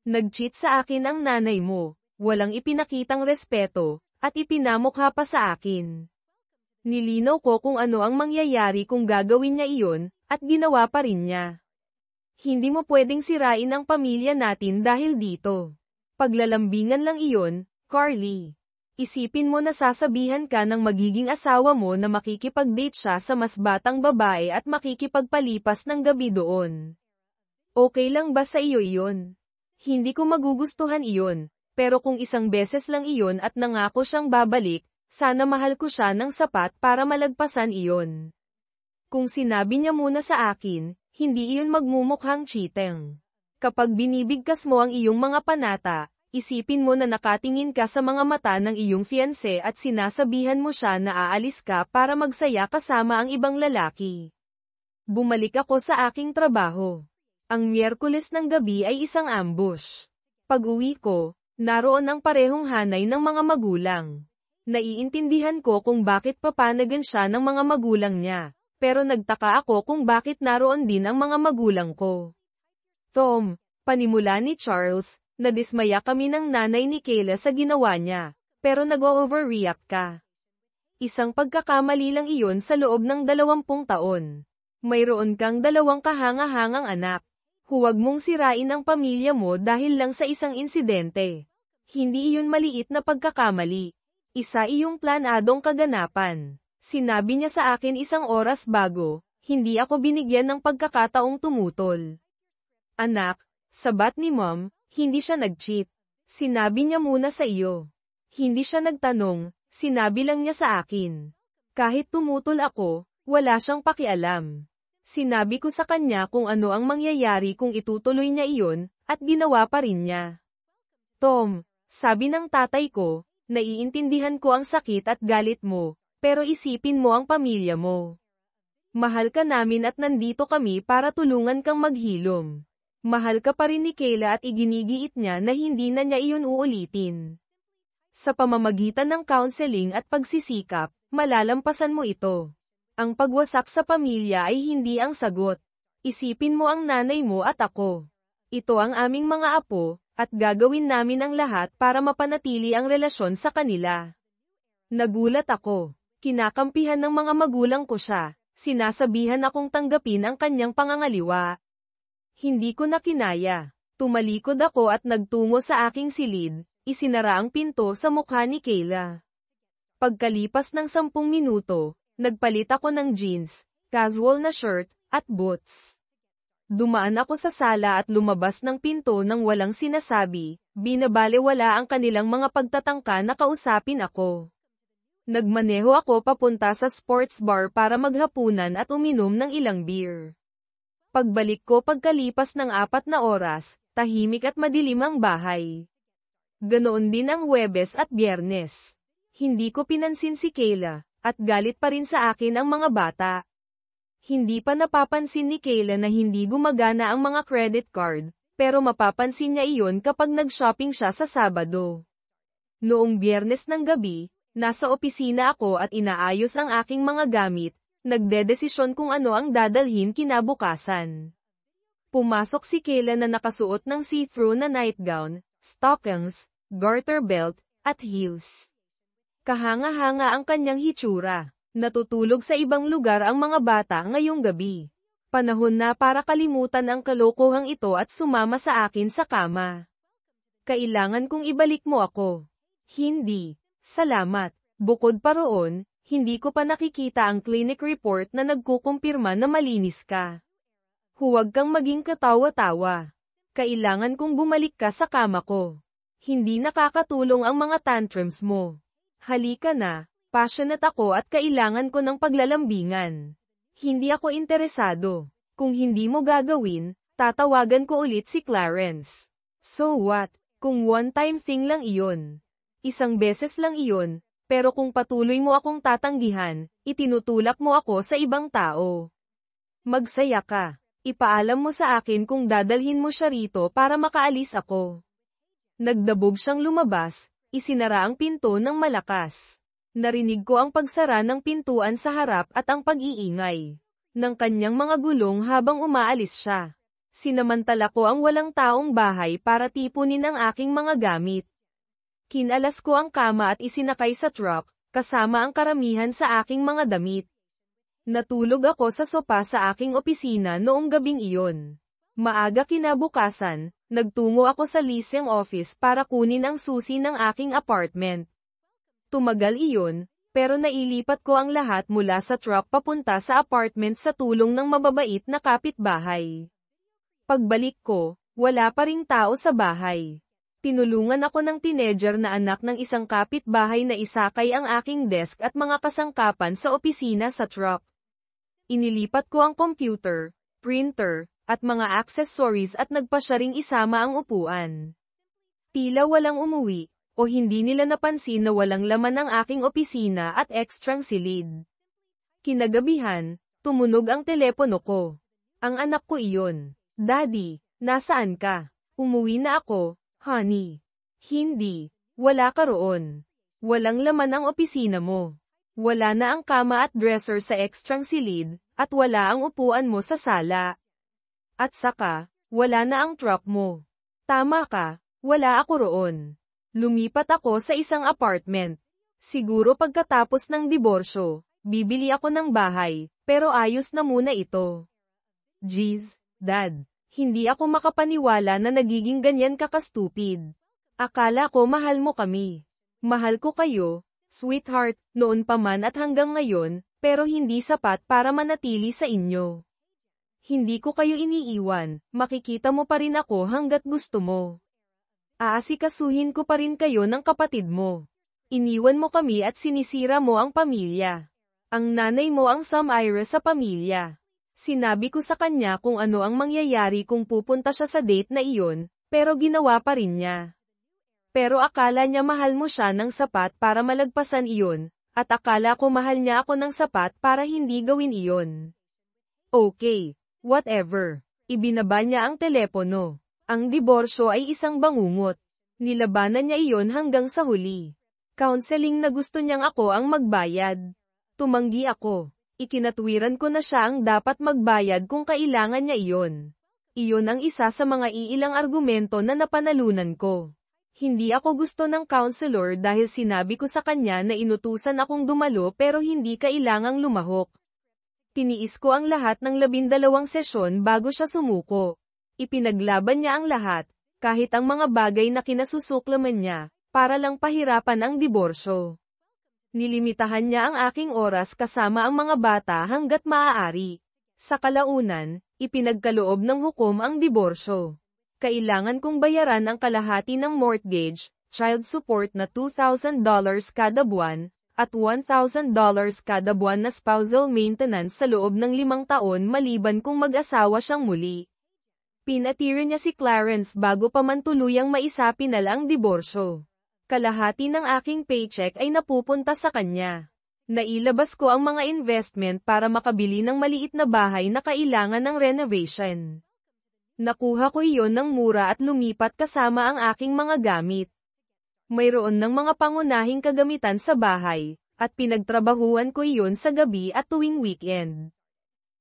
Speaker 1: Nag-cheat sa akin ang nanay mo, walang ipinakitang respeto, at ipinamukha pa sa akin. Nilinaw ko kung ano ang mangyayari kung gagawin niya iyon, at ginawa pa rin niya. Hindi mo pwedeng sirain ang pamilya natin dahil dito. Paglalambingan lang iyon, Carly. Isipin mo na sasabihan ka ng magiging asawa mo na makikipag-date siya sa mas batang babae at makikipagpalipas ng gabi doon. Okay lang ba sa iyo iyon? Hindi ko magugustuhan iyon, pero kung isang beses lang iyon at nangako siyang babalik, sana mahal ko siya ng sapat para malagpasan iyon. Kung sinabi niya muna sa akin, hindi iyon magmumukhang cheating. Kapag binibigkas mo ang iyong mga panata, isipin mo na nakatingin ka sa mga mata ng iyong fiancé at sinasabihan mo siya na aalis ka para magsaya kasama ang ibang lalaki. Bumalik ako sa aking trabaho. Ang Miyerkules ng gabi ay isang ambush. Pag-uwi ko, naroon ang parehong hanay ng mga magulang. Naiintindihan ko kung bakit papanagan siya ng mga magulang niya, pero nagtaka ako kung bakit naroon din ang mga magulang ko. Tom, panimula ni Charles, nadismaya kami ng nanay ni Kayla sa ginawa niya, pero nag-overreact ka. Isang pagkakamali lang iyon sa loob ng 20 taon. Mayroon kang 2 kahanga-hangang anak. Huwag mong sirain ang pamilya mo dahil lang sa isang insidente. Hindi iyon maliit na pagkakamali. Isa iyong planadong kaganapan. Sinabi niya sa akin 1 oras bago, hindi ako binigyan ng pagkakataong tumutol. Anak, sabat ni Mom, hindi siya nag-cheat. Sinabi niya muna sa iyo. Hindi siya nagtanong, sinabi lang niya sa akin. Kahit tumutol ako, wala siyang pakialam. Sinabi ko sa kanya kung ano ang mangyayari kung itutuloy niya iyon, at ginawa pa rin niya. Tom, sabi ng tatay ko, naiintindihan ko ang sakit at galit mo, pero isipin mo ang pamilya mo. Mahal ka namin at nandito kami para tulungan kang maghilom. Mahal ka pa rin ni Kayla at iginigiit niya na hindi na niya iyon uulitin. Sa pamamagitan ng counseling at pagsisikap, malalampasan mo ito. Ang pagwasak sa pamilya ay hindi ang sagot. Isipin mo ang nanay mo at ako. Ito ang aming mga apo, at gagawin namin ang lahat para mapanatili ang relasyon sa kanila. Nagulat ako. Kinakampihan ng mga magulang ko siya. Sinasabihan akong tanggapin ang kanyang pangangaliwa. Hindi ko na kinaya. Tumalikod ako at nagtungo sa aking silid, isinara ang pinto sa mukha ni Kayla. Pagkalipas ng 10 minuto, nagpalit ako ng jeans, casual na shirt, at boots. Dumaan ako sa sala at lumabas ng pinto nang walang sinasabi, binabalewala ang kanilang mga pagtatangka na kausapin ako. Nagmaneho ako papunta sa sports bar para maghapunan at uminom ng ilang beer. Pagbalik ko pagkalipas ng 4 na oras, tahimik at madilim ang bahay. Ganoon din ang Huwebes at Biyernes. Hindi ko pinansin si Kayla, at galit pa rin sa akin ang mga bata. Hindi pa napapansin ni Kayla na hindi gumagana ang mga credit card, pero mapapansin niya iyon kapag nag-shopping siya sa Sabado. Noong Biyernes ng gabi, nasa opisina ako at inaayos ang aking mga gamit, nagdedesisyon kung ano ang dadalhin kinabukasan. Pumasok si Kayla na nakasuot ng see-through na nightgown, stockings, garter belt, at heels. Kahanga-hanga ang kanyang hitsura. Natutulog sa ibang lugar ang mga bata ngayong gabi. Panahon na para kalimutan ang kalokohang ito at sumama sa akin sa kama. Kailangan kong ibalik mo ako. Hindi. Salamat. Bukod pa roon, hindi ko pa nakikita ang clinic report na nagkukumpirma na malinis ka. Huwag kang maging katawa-tawa. Kailangan kong bumalik ka sa kama ko. Hindi nakakatulong ang mga tantrums mo. Halika na, passionate ako at kailangan ko ng paglalambingan. Hindi ako interesado. Kung hindi mo gagawin, tatawagan ko ulit si Clarence. So what? Kung one-time thing lang iyon. Isang beses lang iyon, pero kung patuloy mo akong tatanggihan, itinutulak mo ako sa ibang tao. Magsaya ka. Ipaalam mo sa akin kung dadalhin mo siya rito para makaalis ako. Nagdabog siyang lumabas, isinara ang pinto ng malakas. Narinig ko ang pagsara ng pintuan sa harap at ang pag-iingay ng kanyang mga gulong habang umaalis siya. Sinamantala ko ang walang taong bahay para tipunin ang aking mga gamit. Kinalas ko ang kama at isinakay sa truck, kasama ang karamihan sa aking mga damit. Natulog ako sa sopa sa aking opisina noong gabing iyon. Maaga kinabukasan, nagtungo ako sa leasing office para kunin ang susi ng aking apartment. Tumagal iyon, pero nailipat ko ang lahat mula sa truck papunta sa apartment sa tulong ng mababait na kapitbahay. Pagbalik ko, wala pa ring tao sa bahay. Tinulungan ako ng teenager na anak ng isang kapitbahay na isakay ang aking desk at mga kasangkapan sa opisina sa truck. Inilipat ko ang computer, printer, at mga accessories at nagpa siya ring isama ang upuan. Tila walang umuwi, o hindi nila napansin na walang laman ang aking opisina at ekstrang silid. Kinagabihan, tumunog ang telepono ko. Ang anak ko iyon. Daddy, nasaan ka? Umuwi na ako, honey. Hindi, wala ka roon. Walang laman ang opisina mo. Wala na ang kama at dresser sa ekstrang silid, at wala ang upuan mo sa sala. At saka, wala na ang truck mo. Tama ka, wala ako roon. Lumipat ako sa isang apartment. Siguro pagkatapos ng diborsyo, bibili ako ng bahay, pero ayos na muna ito. Jeez, Dad, hindi ako makapaniwala na nagiging ganyan ka ka-stupid. Akala ko mahal mo kami. Mahal ko kayo, sweetheart, noon pa man at hanggang ngayon, pero hindi sapat para manatili sa inyo. Hindi ko kayo iniiwan, makikita mo pa rin ako hanggat gusto mo. Aasikasuhin ko pa rin kayo ng kapatid mo. Iniwan mo kami at sinisira mo ang pamilya. Ang nanay mo ang sumire sa pamilya. Sinabi ko sa kanya kung ano ang mangyayari kung pupunta siya sa date na iyon, pero ginawa pa rin niya. Pero akala niya mahal mo siya ng sapat para malagpasan iyon, at akala ko mahal niya ako ng sapat para hindi gawin iyon. Okay, whatever. Ibinaba niya ang telepono. Ang diborsyo ay isang bangungot. Nilabanan niya iyon hanggang sa huli. Counseling na gusto niyang ako ang magbayad. Tumanggi ako. Ikinatwiran ko na siya ang dapat magbayad kung kailangan niya iyon. Iyon ang isa sa mga iilang argumento na napanalunan ko. Hindi ako gusto ng counselor dahil sinabi ko sa kanya na inutusan akong dumalo pero hindi kailangang lumahok. Tiniis ko ang lahat ng 12 sesyon bago siya sumuko. Ipinaglaban niya ang lahat, kahit ang mga bagay na kinasusuklaman niya, para lang pahirapan ang diborsyo. Nilimitahan niya ang aking oras kasama ang mga bata hanggat maaari. Sa kalaunan, ipinagkaloob ng hukom ang diborsyo. Kailangan kong bayaran ang kalahati ng mortgage, child support na $2,000 kada buwan, at $1,000 kada buwan na spousal maintenance sa loob ng 5 taon maliban kung mag-asawa siyang muli. Pinatira niya si Clarence bago pa man tuluyang maisapinal ang diborsyo. Kalahati ng aking paycheck ay napupunta sa kanya. Nailabas ko ang mga investment para makabili ng maliit na bahay na kailangan ng renovation. Nakuha ko iyon ng mura at lumipat kasama ang aking mga gamit. Mayroon ng mga pangunahing kagamitan sa bahay, at pinagtrabahuan ko iyon sa gabi at tuwing weekend.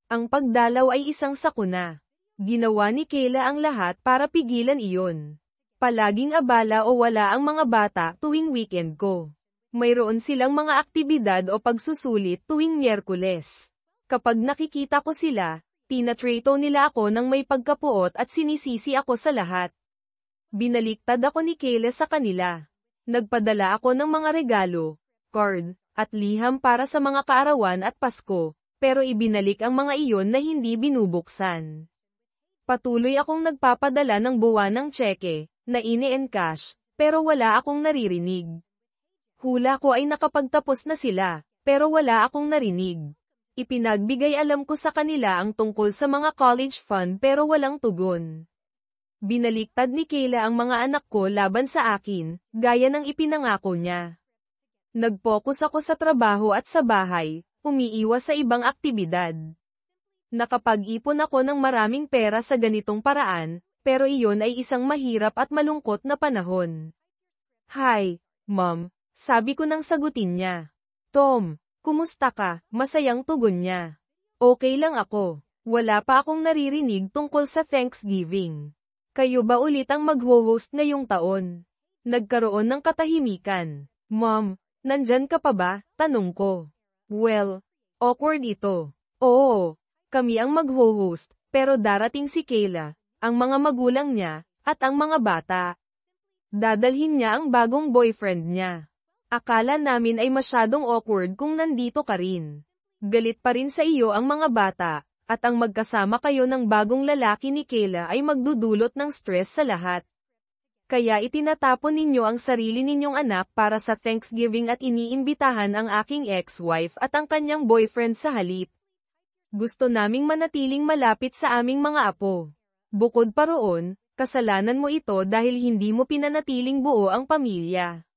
Speaker 1: Ang pagdalaw ay isang sakuna. Ginawa ni Kayla ang lahat para pigilan iyon. Palaging abala o wala ang mga bata tuwing weekend ko. Mayroon silang mga aktibidad o pagsusulit tuwing Miyerkules. Kapag nakikita ko sila, tinatrato nila ako ng may pagkapuot at sinisisi ako sa lahat. Binaliktad ako ni Kayla sa kanila. Nagpadala ako ng mga regalo, card, at liham para sa mga kaarawan at Pasko, pero ibinalik ang mga iyon na hindi binubuksan. Patuloy akong nagpapadala ng buwanang tseke, na ini-encash, pero wala akong naririnig. Hula ko ay nakapagtapos na sila, pero wala akong narinig. Ipinagbigay alam ko sa kanila ang tungkol sa mga college fund pero walang tugon. Binaliktad ni Kayla ang mga anak ko laban sa akin, gaya ng ipinangako niya. Nag-focus ako sa trabaho at sa bahay, umiiwas sa ibang aktibidad. Nakapag-ipon ako ng maraming pera sa ganitong paraan, pero iyon ay isang mahirap at malungkot na panahon. Hi, Mom, sabi ko nang sagutin niya. Tom, kumusta ka? Masayang tugon niya. Okay lang ako. Wala pa akong naririnig tungkol sa Thanksgiving. Kayo ba ulit ang mag-host ngayong taon? Nagkaroon ng katahimikan. Mom, nandyan ka pa ba? Tanong ko. Well, awkward ito. Oo, kami ang mag-host, pero darating si Kayla, ang mga magulang niya, at ang mga bata. Dadalhin niya ang bagong boyfriend niya. Akala namin ay masyadong awkward kung nandito ka rin. Galit pa rin sa iyo ang mga bata, at ang magkasama kayo ng bagong lalaki ni Kayla ay magdudulot ng stress sa lahat. Kaya itinatapon ninyo ang sarili ninyong anak para sa Thanksgiving at iniimbitahan ang aking ex-wife at ang kanyang boyfriend sa halip. Gusto naming manatiling malapit sa aming mga apo. Bukod pa roon, kasalanan mo ito dahil hindi mo pinanatiling buo ang pamilya.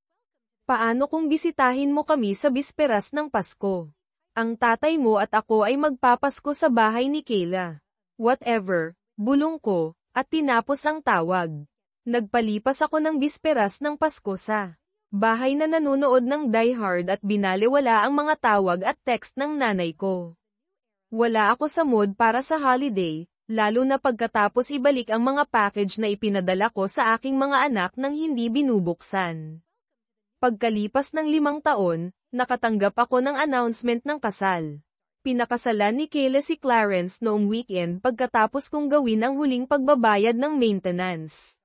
Speaker 1: Paano kung bisitahin mo kami sa bisperas ng Pasko? Ang tatay mo at ako ay magpapasko sa bahay ni Kayla. Whatever, bulong ko, at tinapos ang tawag. Nagpalipas ako ng bisperas ng Pasko sa bahay na nanonood ng Die Hard at binaliwala ang mga tawag at text ng nanay ko. Wala ako sa mood para sa holiday, lalo na pagkatapos ibalik ang mga package na ipinadala ko sa aking mga anak nang hindi binubuksan. Pagkalipas ng 5 taon, nakatanggap ako ng announcement ng kasal. Pinakasalan ni Kayla si Clarence noong weekend pagkatapos kong gawin ang huling pagbabayad ng maintenance.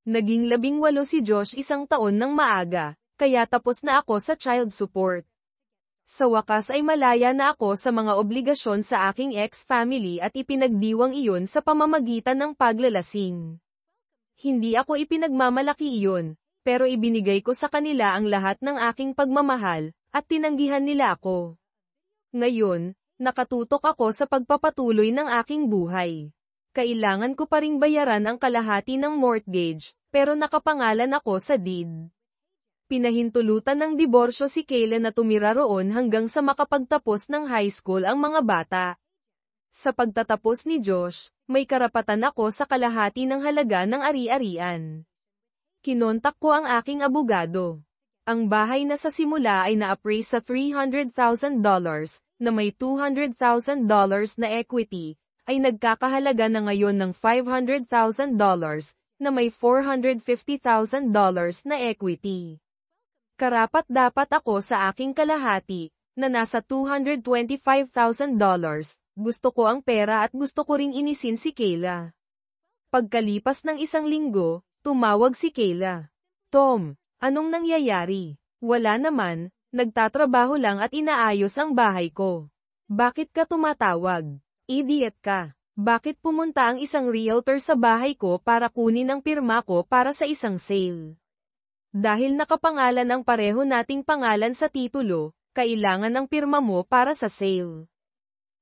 Speaker 1: Naging 18 si Josh 1 taon ng maaga, kaya tapos na ako sa child support. Sa wakas ay malaya na ako sa mga obligasyon sa aking ex-family at ipinagdiwang iyon sa pamamagitan ng paglalasing. Hindi ako ipinagmamalaki iyon, pero ibinigay ko sa kanila ang lahat ng aking pagmamahal, at tinanggihan nila ako. Ngayon, nakatutok ako sa pagpapatuloy ng aking buhay. Kailangan ko pa ring bayaran ang kalahati ng mortgage, pero nakapangalan ako sa deed. Pinahintulutan ng diborsyo si Kayla na tumira roon hanggang sa makapagtapos ng high school ang mga bata. Sa pagtatapos ni Josh, may karapatan ako sa kalahati ng halaga ng ari-arian. Kinontak ko ang aking abogado. Ang bahay na sa simula ay na-appraise sa $300,000, na may $200,000 na equity, ay nagkakahalaga na ngayon ng $500,000, na may $450,000 na equity. Karapat-dapat ako sa aking kalahati, na nasa $225,000, gusto ko ang pera at gusto ko ring inisin si Kayla. Pagkalipas ng 1 linggo, tumawag si Kayla. Tom, anong nangyayari? Wala naman, nagtatrabaho lang at inaayos ang bahay ko. Bakit ka tumatawag? Idiot ka. Bakit pumunta ang isang realtor sa bahay ko para kunin ang pirma ko para sa isang sale? Dahil nakapangalan ang pareho nating pangalan sa titulo, kailangan ng pirma mo para sa sale.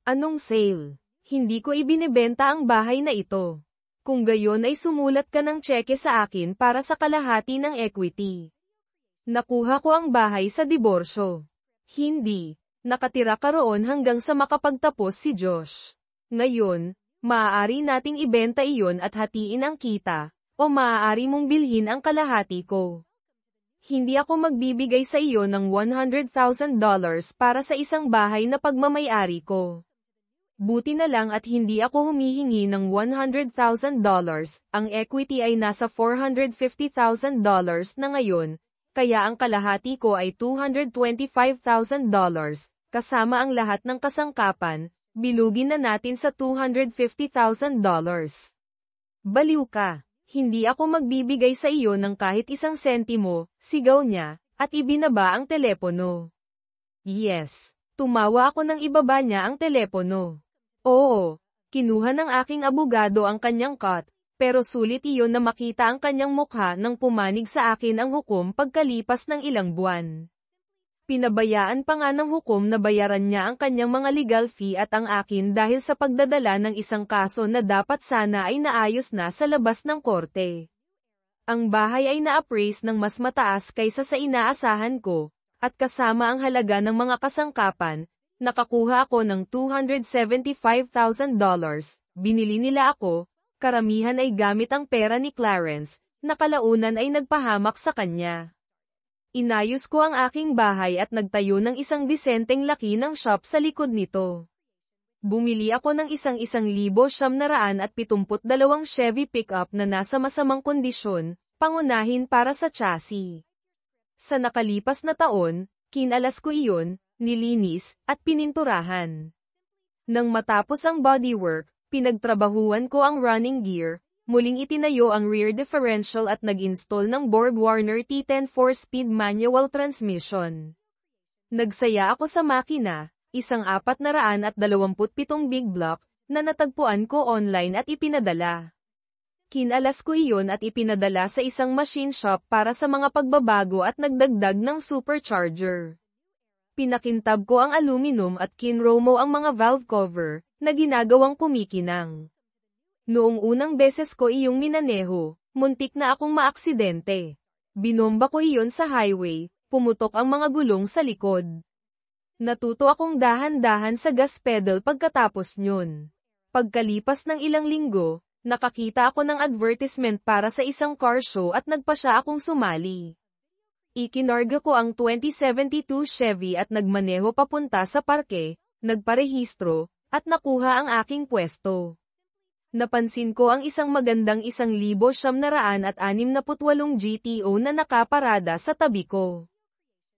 Speaker 1: Anong sale? Hindi ko ibinebenta ang bahay na ito. Kung gayon ay sumulat ka ng tseke sa akin para sa kalahati ng equity. Nakuha ko ang bahay sa diborsyo. Hindi. Nakatira ka roon hanggang sa makapagtapos si Josh. Ngayon, maaari nating ibenta iyon at hatiin ang kita, o maaari mong bilhin ang kalahati ko. Hindi ako magbibigay sa iyo ng $100,000 para sa isang bahay na pagmamay-ari ko. Buti na lang at hindi ako humihingi ng $100,000, ang equity ay nasa $450,000 na ngayon, kaya ang kalahati ko ay $225,000, kasama ang lahat ng kasangkapan, bilugin na natin sa $250,000. Baliw ka. Hindi ako magbibigay sa iyo ng kahit isang sentimo, sigaw niya, at ibinaba ang telepono. Yes. Tumawa ako nang ibaba niya ang telepono. Oo. Kinuha ng aking abogado ang kanyang cut, pero sulit iyon na makita ang kanyang mukha nang pumanig sa akin ang hukom pagkalipas ng ilang buwan. Pinabayaan pa nga ng hukom na bayaran niya ang kanyang mga legal fee at ang akin dahil sa pagdadala ng isang kaso na dapat sana ay naayos na sa labas ng korte. Ang bahay ay na-appraise ng mas mataas kaysa sa inaasahan ko, at kasama ang halaga ng mga kasangkapan, nakakuha ako ng $275,000, binili nila ako, karamihan ay gamit ang pera ni Clarence, na kalaunan ay nagpahamak sa kanya. Inayos ko ang aking bahay at nagtayo ng isang disenteng laki ng shop sa likod nito. Bumili ako ng $1,972 Chevy pickup na nasa masamang kondisyon, pangunahin para sa chassis. Sa nakalipas na taon, kinalas ko iyon, nilinis, at pininturahan. Nang matapos ang bodywork, pinagtrabahuan ko ang running gear, muling itinayo ang rear differential at nag-install ng Borg-Warner T10 4-speed manual transmission. Nagsaya ako sa makina, isang 427 big block, na natagpuan ko online at ipinadala. Kinalas ko iyon at ipinadala sa isang machine shop para sa mga pagbabago at nagdagdag ng supercharger. Pinakintab ko ang aluminum at kinromo ang mga valve cover, na ginagawang kumikinang. Noong unang beses ko iyong minaneho, muntik na akong maaksidente. Binomba ko iyon sa highway, pumutok ang mga gulong sa likod. Natuto akong dahan-dahan sa gas pedal pagkatapos nyon. Pagkalipas ng ilang linggo, nakakita ako ng advertisement para sa isang car show at nagpa siya akong sumali. Ikinarga ko ang 2072 Chevy at nagmaneho papunta sa parke, nagparehistro, at nakuha ang aking pwesto. Napansin ko ang isang magandang 1,968 GTO na nakaparada sa tabi ko.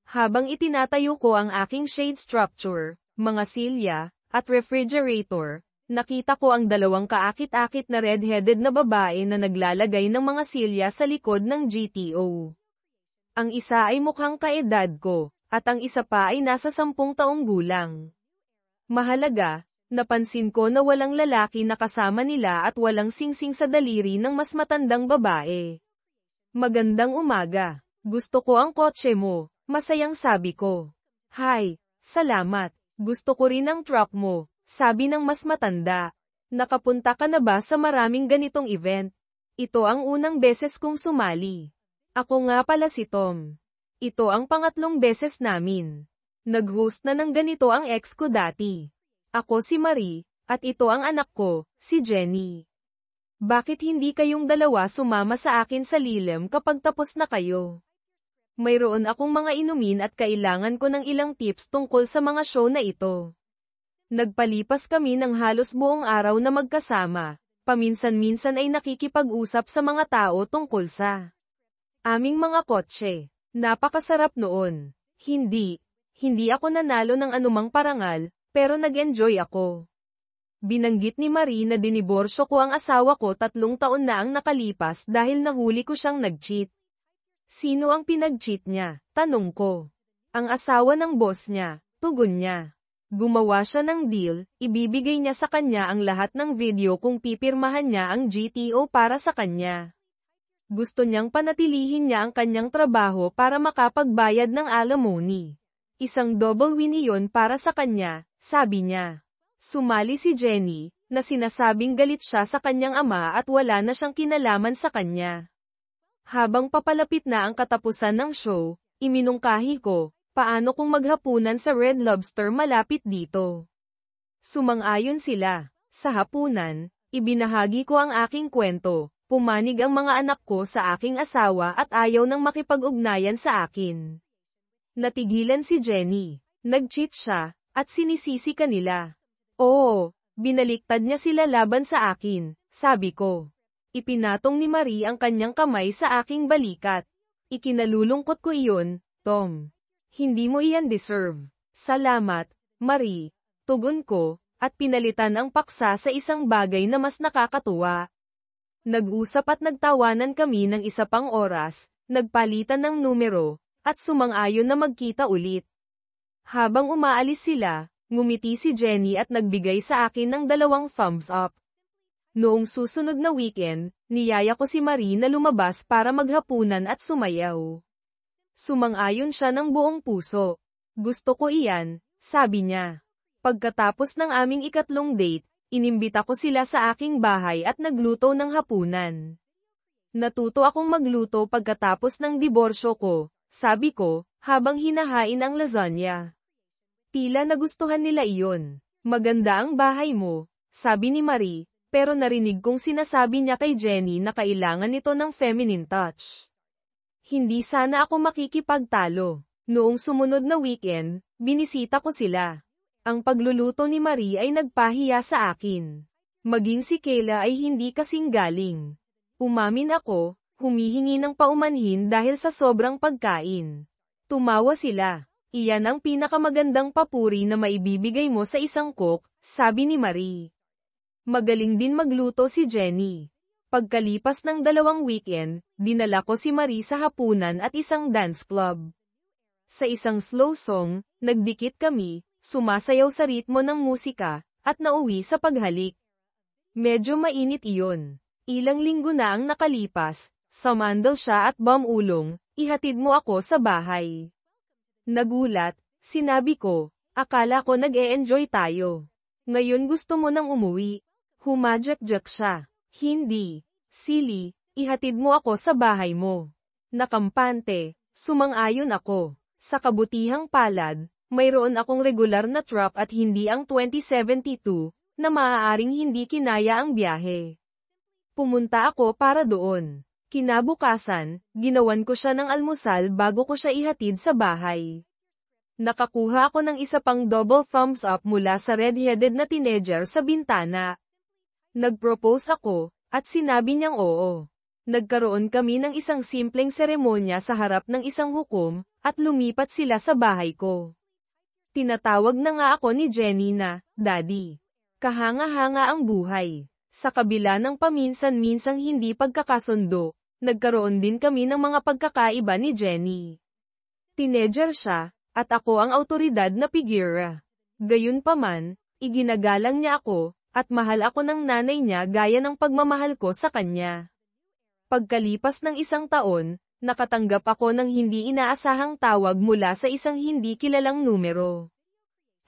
Speaker 1: Habang itinatayo ko ang aking shade structure, mga silya, at refrigerator, nakita ko ang dalawang kaakit-akit na red-headed na babae na naglalagay ng mga silya sa likod ng GTO. Ang isa ay mukhang kaedad ko, at ang isa pa ay nasa 10 taong gulang. Mahalaga, napansin ko na walang lalaki na kasama nila at walang singsing sa daliri ng mas matandang babae. Magandang umaga. Gusto ko ang kotse mo, masayang sabi ko. Hi, salamat. Gusto ko rin ang truck mo, sabi ng mas matanda. Nakapunta ka na ba sa maraming ganitong event? Ito ang unang beses kong sumali. Ako nga pala si Tom. Ito ang pangatlong beses namin. Nag-host na ng ganito ang ex ko dati. Ako si Marie, at ito ang anak ko, si Jenny. Bakit hindi kayong dalawa sumama sa akin sa Lilim kapag tapos na kayo? Mayroon akong mga inumin at kailangan ko ng ilang tips tungkol sa mga show na ito. Nagpalipas kami ng halos buong araw na magkasama, paminsan-minsan ay nakikipag-usap sa mga tao tungkol sa aming mga kotse. Napakasarap noon. Hindi ako nanalo ng anumang parangal, pero nag-enjoy ako. Binanggit ni Marie na diniborsyo ko ang asawa ko 3 taon na ang nakalipas dahil nahuli ko siyang nag-cheat. Sino ang pinag-cheat niya? Tanong ko. Ang asawa ng boss niya, tugon niya. Gumawa siya ng deal, ibibigay niya sa kanya ang lahat ng video kung pipirmahan niya ang GTO para sa kanya. Gusto niyang panatilihin niya ang kanyang trabaho para makapagbayad ng alimony. Isang double win iyon para sa kanya, sabi niya. Sumali si Jenny, na sinasabing galit siya sa kanyang ama at wala na siyang kinalaman sa kanya. Habang papalapit na ang katapusan ng show, iminungkahi ko, paano kung maghapunan sa Red Lobster malapit dito? Sumang-ayon sila. Sa hapunan, ibinahagi ko ang aking kwento, pumanig ang mga anak ko sa aking asawa at ayaw nang makipag-ugnayan sa akin. Natigilan si Jenny. Nag-cheat siya, at sinisisi kanila. Oo, binaliktad niya sila laban sa akin, sabi ko. Ipinatong ni Marie ang kanyang kamay sa aking balikat. Ikinalulungkot ko iyon, Tom. Hindi mo iyan deserve. Salamat, Marie. Tugon ko, at pinalitan ang paksa sa isang bagay na mas nakakatuwa. Nag-usap at nagtawanan kami ng isa pang oras, nagpalitan ng numero, at sumang-ayon na magkita ulit. Habang umaalis sila, ngumiti si Jenny at nagbigay sa akin ng 2 thumbs up. Noong susunod na weekend, niyaya ko si Marie na lumabas para maghapunan at sumayaw. Sumang-ayon siya ng buong puso. Gusto ko iyan, sabi niya. Pagkatapos ng aming ikatlong date, inimbita ko sila sa aking bahay at nagluto ng hapunan. Natuto akong magluto pagkatapos ng diborsyo ko, sabi ko, habang hinahain ang lasagna. Tila nagustuhan nila iyon. Maganda ang bahay mo, sabi ni Marie, pero narinig kong sinasabi niya kay Jenny na kailangan nito ng feminine touch. Hindi sana ako makikipagtalo. Noong sumunod na weekend, binisita ko sila. Ang pagluluto ni Marie ay nagpahiya sa akin. Maging si Kayla ay hindi kasing galing. Umamin ako, humihingi ng paumanhin dahil sa sobrang pagkain. Tumawa sila. Iyan ang pinakamagandang papuri na maibibigay mo sa isang cook, sabi ni Marie. Magaling din magluto si Jenny. Pagkalipas ng 2 weekend, dinala ko si Marie sa hapunan at isang dance club. Sa isang slow song, nagdikit kami, sumasayaw sa ritmo ng musika, at nauwi sa paghalik. Medyo mainit iyon. Ilang linggo na ang nakalipas, sumandal siya at bumulong, ihatid mo ako sa bahay. Nagulat, sinabi ko, akala ko nag-e-enjoy tayo. Ngayon gusto mo nang umuwi. Humadyak-jak siya. Hindi, silly, ihatid mo ako sa bahay mo. Nakampante, sumang-ayon ako. Sa kabutihang palad, mayroon akong regular na truck at hindi ang 2072, na maaaring hindi kinaya ang biyahe. Pumunta ako para doon. Kinabukasan, ginawan ko siya ng almusal bago ko siya ihatid sa bahay. Nakakuha ako ng isa pang double thumbs up mula sa red-headed na teenager sa bintana. Nag-propose ako, at sinabi niyang oo. Nagkaroon kami ng isang simpleng seremonya sa harap ng isang hukom, at lumipat sila sa bahay ko. Tinatawag na nga ako ni Jenny na, Daddy. Kahanga-hanga ang buhay. Sa kabila ng paminsan-minsang hindi pagkakasundo, nagkaroon din kami ng mga pagkakaiba ni Jenny. Teenager siya, at ako ang awtoridad na figura. Gayunpaman, iginagalang niya ako, at mahal ako ng nanay niya gaya ng pagmamahal ko sa kanya. Pagkalipas ng 1 taon, nakatanggap ako ng hindi inaasahang tawag mula sa isang hindi kilalang numero.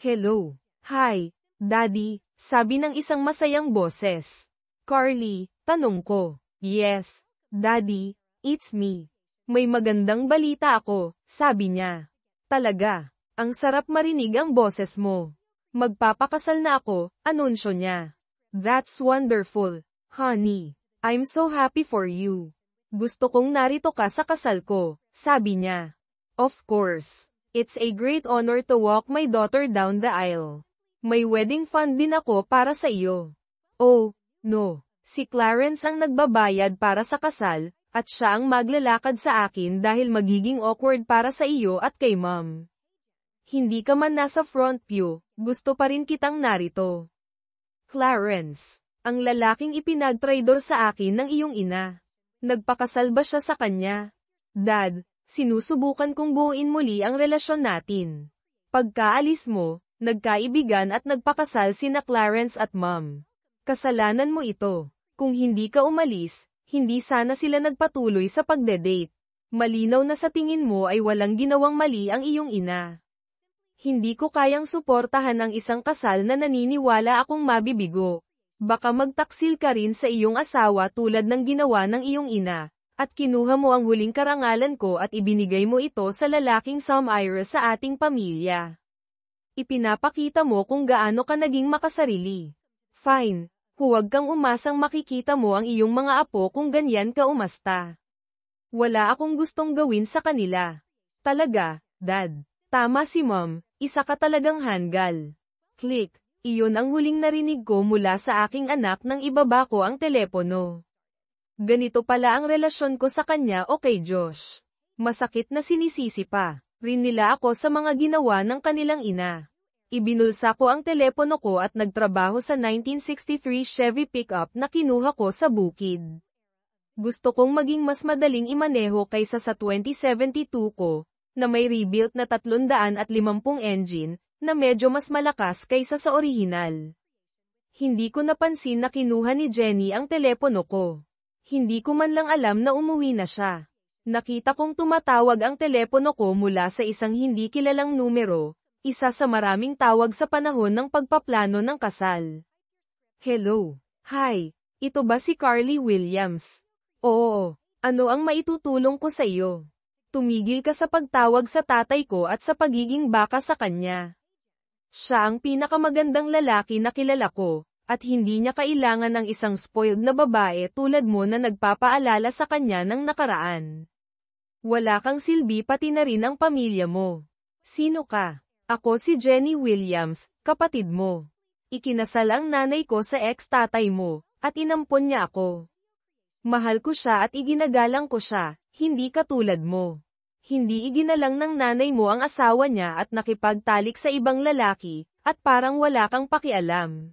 Speaker 1: Hello. Hi, Daddy, sabi ng isang masayang boses. Carly, tanong ko. Yes, Daddy, it's me. May magandang balita ako, sabi niya. Talaga, ang sarap marinig ang boses mo. Magpapakasal na ako, anunsyo niya. That's wonderful, honey. I'm so happy for you. Gusto kong narito ka sa kasal ko, sabi niya. Of course. It's a great honor to walk my daughter down the aisle. May wedding fund din ako para sa iyo. Oh, no. Si Clarence ang nagbabayad para sa kasal, at siya ang maglalakad sa akin dahil magiging awkward para sa iyo at kay Mom. Hindi ka man nasa front pew, gusto pa rin kitang narito. Clarence, ang lalaking ipinagtraidor sa akin ng iyong ina. Nagpakasal ba siya sa kanya? Dad, sinusubukan kong buuin muli ang relasyon natin. Pagkaalis mo, nagkaibigan at nagpakasal sina Clarence at Mom. Kasalanan mo ito. Kung hindi ka umalis, hindi sana sila nagpatuloy sa pagde-date. Malinaw na sa tingin mo ay walang ginawang mali ang iyong ina. Hindi ko kayang suportahan ang isang kasal na naniniwala akong mabibigo. Baka magtaksil ka rin sa iyong asawa tulad ng ginawa ng iyong ina, at kinuha mo ang huling karangalan ko at ibinigay mo ito sa lalaking sumire sa ating pamilya. Ipinapakita mo kung gaano ka naging makasarili. Fine, huwag kang umasang makikita mo ang iyong mga apo kung ganyan ka umasta. Wala akong gustong gawin sa kanila. Talaga, Dad. Tama si Mom, isa ka talagang hanggal. Click, iyon ang huling narinig ko mula sa aking anak nang ibaba ko ang telepono. Ganito pala ang relasyon ko sa kanya o kay Josh. Masakit na sinisisi pa rin nila ako sa mga ginawa ng kanilang ina. Ibinulsa ko ang telepono ko at nagtrabaho sa 1963 Chevy pickup na kinuha ko sa bukid. Gusto kong maging mas madaling imaneho kaysa sa 2072 ko, na may rebuilt na 350 engine, na medyo mas malakas kaysa sa orihinal. Hindi ko napansin na kinuha ni Jenny ang telepono ko. Hindi ko man lang alam na umuwi na siya. Nakita kong tumatawag ang telepono ko mula sa isang hindi kilalang numero, isa sa maraming tawag sa panahon ng pagpaplano ng kasal. Hello. Hi. Ito ba si Carly Williams? Oo. Ano ang maitutulong ko sa iyo? Tumigil ka sa pagtawag sa tatay ko at sa pagiging baka sa kanya. Siya ang pinakamagandang lalaki na kilala ko, at hindi niya kailangan ng isang spoiled na babae tulad mo na nagpapaalala sa kanya ng nakaraan. Wala kang silbi pati na rin ang pamilya mo. Sino ka? Ako si Jenny Williams, kapatid mo. Ikinasal ang nanay ko sa ex-tatay mo, at inampon niya ako. Mahal ko siya at iginagalang ko siya, hindi katulad mo. Hindi iginalang ng nanay mo ang asawa niya at nakipagtalik sa ibang lalaki, at parang wala kang pakialam.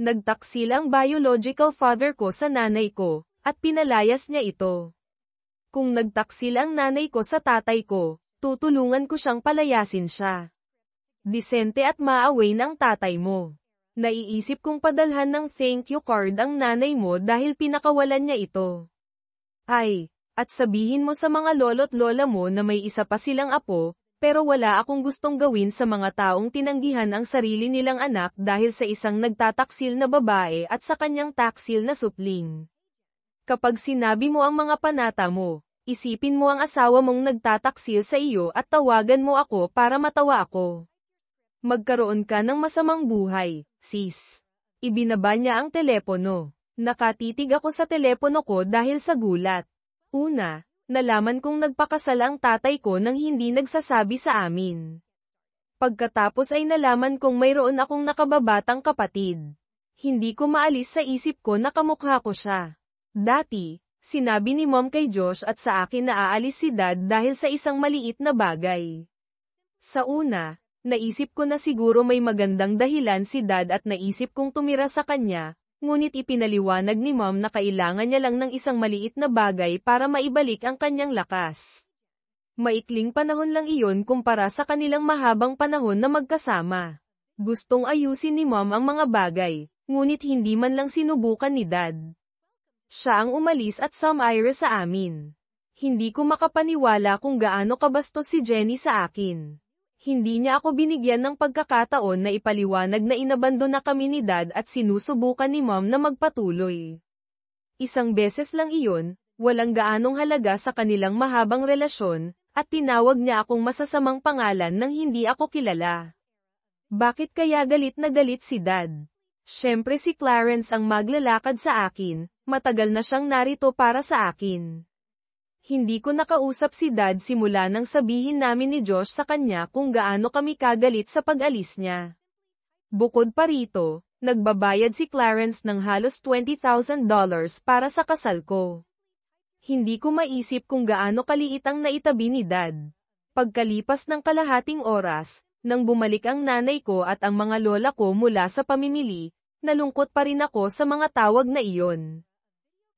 Speaker 1: Nagtaksil ang biological father ko sa nanay ko, at pinalayas niya ito. Kung nagtaksil ang nanay ko sa tatay ko, tutulungan ko siyang palayasin siya. Disente at maaway ng tatay mo. Naiisip kong padalhan ng thank you card ang nanay mo dahil pinakawalan niya ito. Ay, at sabihin mo sa mga lolo't lola mo na may isa pa silang apo, pero wala akong gustong gawin sa mga taong tinanggihan ang sarili nilang anak dahil sa isang nagtataksil na babae at sa kanyang taksil na supling. Kapag sinabi mo ang mga panata mo, isipin mo ang asawa mong nagtataksil sa iyo at tawagan mo ako para matawa ako. Magkaroon ka ng masamang buhay, sis. Ibinaba niya ang telepono. Nakatitig ako sa telepono ko dahil sa gulat. Una, nalaman kong nagpakasal ang tatay ko nang hindi nagsasabi sa amin. Pagkatapos ay nalaman kong mayroon akong nakababatang kapatid. Hindi ko maalis sa isip ko na kamukha ko siya. Dati, sinabi ni Mom kay Josh at sa akin na aalis si Dad dahil sa isang maliit na bagay. Sa una, naisip ko na siguro may magandang dahilan si Dad at naisip kong tumira sa kanya, ngunit ipinaliwanag ni Mom na kailangan niya lang ng isang maliit na bagay para maibalik ang kanyang lakas. Maikling panahon lang iyon kumpara sa kanilang mahabang panahon na magkasama. Gustong ayusin ni Mom ang mga bagay, ngunit hindi man lang sinubukan ni Dad. Siya ang umalis at sumire sa amin. Hindi ko makapaniwala kung gaano kabastos si Jenny sa akin. Hindi niya ako binigyan ng pagkakataon na ipaliwanag na inabandon na kami ni Dad at sinusubukan ni Mom na magpatuloy. Isang beses lang iyon, walang gaanong halaga sa kanilang mahabang relasyon, at tinawag niya akong masasamang pangalan nang hindi ako kilala. Bakit kaya galit na galit si Dad? Siyempre si Clarence ang maglalakad sa akin, matagal na siyang narito para sa akin. Hindi ko nakausap si Dad simula nang sabihin namin ni Josh sa kanya kung gaano kami kagalit sa pag-alis niya. Bukod pa rito, nagbabayad si Clarence ng halos $20,000 para sa kasal ko. Hindi ko maisip kung gaano kaliit ang naitabi ni Dad. Pagkalipas ng kalahating oras, nang bumalik ang nanay ko at ang mga lola ko mula sa pamimili, nalungkot pa rin ako sa mga tawag na iyon.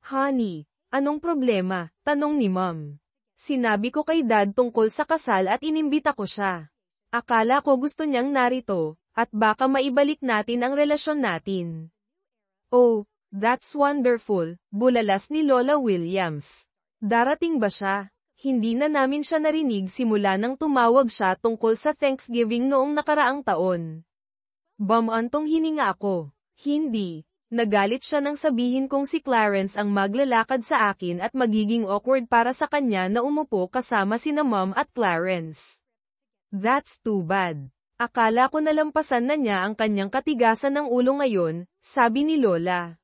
Speaker 1: Honey, anong problema? Tanong ni Mom. Sinabi ko kay Dad tungkol sa kasal at inimbita ko siya. Akala ko gusto niyang narito, at baka maibalik natin ang relasyon natin. Oh, that's wonderful, bulalas ni Lola Williams. Darating ba siya? Hindi na namin siya narinig simula nang tumawag siya tungkol sa Thanksgiving noong nakaraang taon. Bumantong hininga ako. Hindi. Nagalit siya nang sabihin kong si Clarence ang maglalakad sa akin at magiging awkward para sa kanya na umupo kasama sina Mom at Clarence. That's too bad. Akala ko nalampasan na niya ang kanyang katigasan ng ulo ngayon, sabi ni Lola.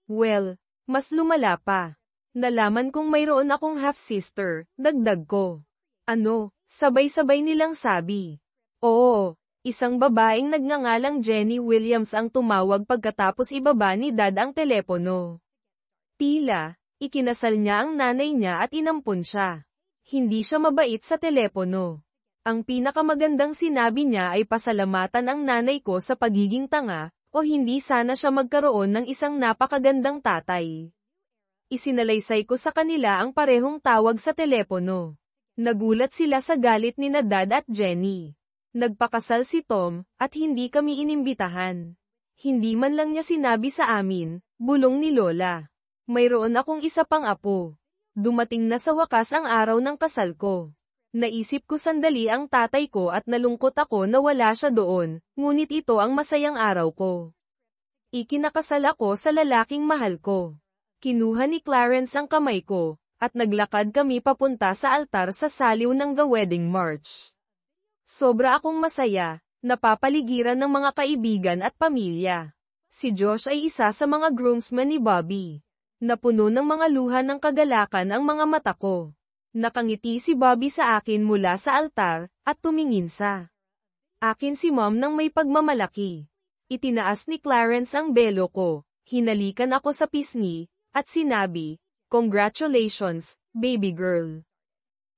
Speaker 1: Well, mas lumala pa. Nalaman kong mayroon akong half-sister, dagdag ko. Ano, sabay-sabay nilang sabi. Oo. Isang babaeng nagngangalang Jenny Williams ang tumawag pagkatapos ibaba ni Dad ang telepono. Tila, ikinasal niya ang nanay niya at inampon siya. Hindi siya mabait sa telepono. Ang pinakamagandang sinabi niya ay pasalamatan ang nanay ko sa pagiging tanga, o hindi sana siya magkaroon ng isang napakagandang tatay. Isinalaysay ko sa kanila ang parehong tawag sa telepono. Nagulat sila sa galit ni Dad at Jenny. Nagpakasal si Tom, at hindi kami inimbitahan. Hindi man lang niya sinabi sa amin, bulong ni Lola. Mayroon akong isa pang apo. Dumating na sa wakas ang araw ng kasal ko. Naisip ko sandali ang tatay ko at nalungkot ako na wala siya doon, ngunit ito ang masayang araw ko. Ikinakasal ako sa lalaking mahal ko. Kinuha ni Clarence ang kamay ko, at naglakad kami papunta sa altar sa saliw ng The Wedding March. Sobra akong masaya, napapaligiran ng mga kaibigan at pamilya. Si Josh ay isa sa mga groomsmen ni Bobby. Napuno ng mga luha ng kagalakan ang mga mata ko. Nakangiti si Bobby sa akin mula sa altar, at tumingin sa akin si Mom nang may pagmamalaki. Itinaas ni Clarence ang belo ko, hinalikan ako sa pisngi, at sinabi, "Congratulations, baby girl."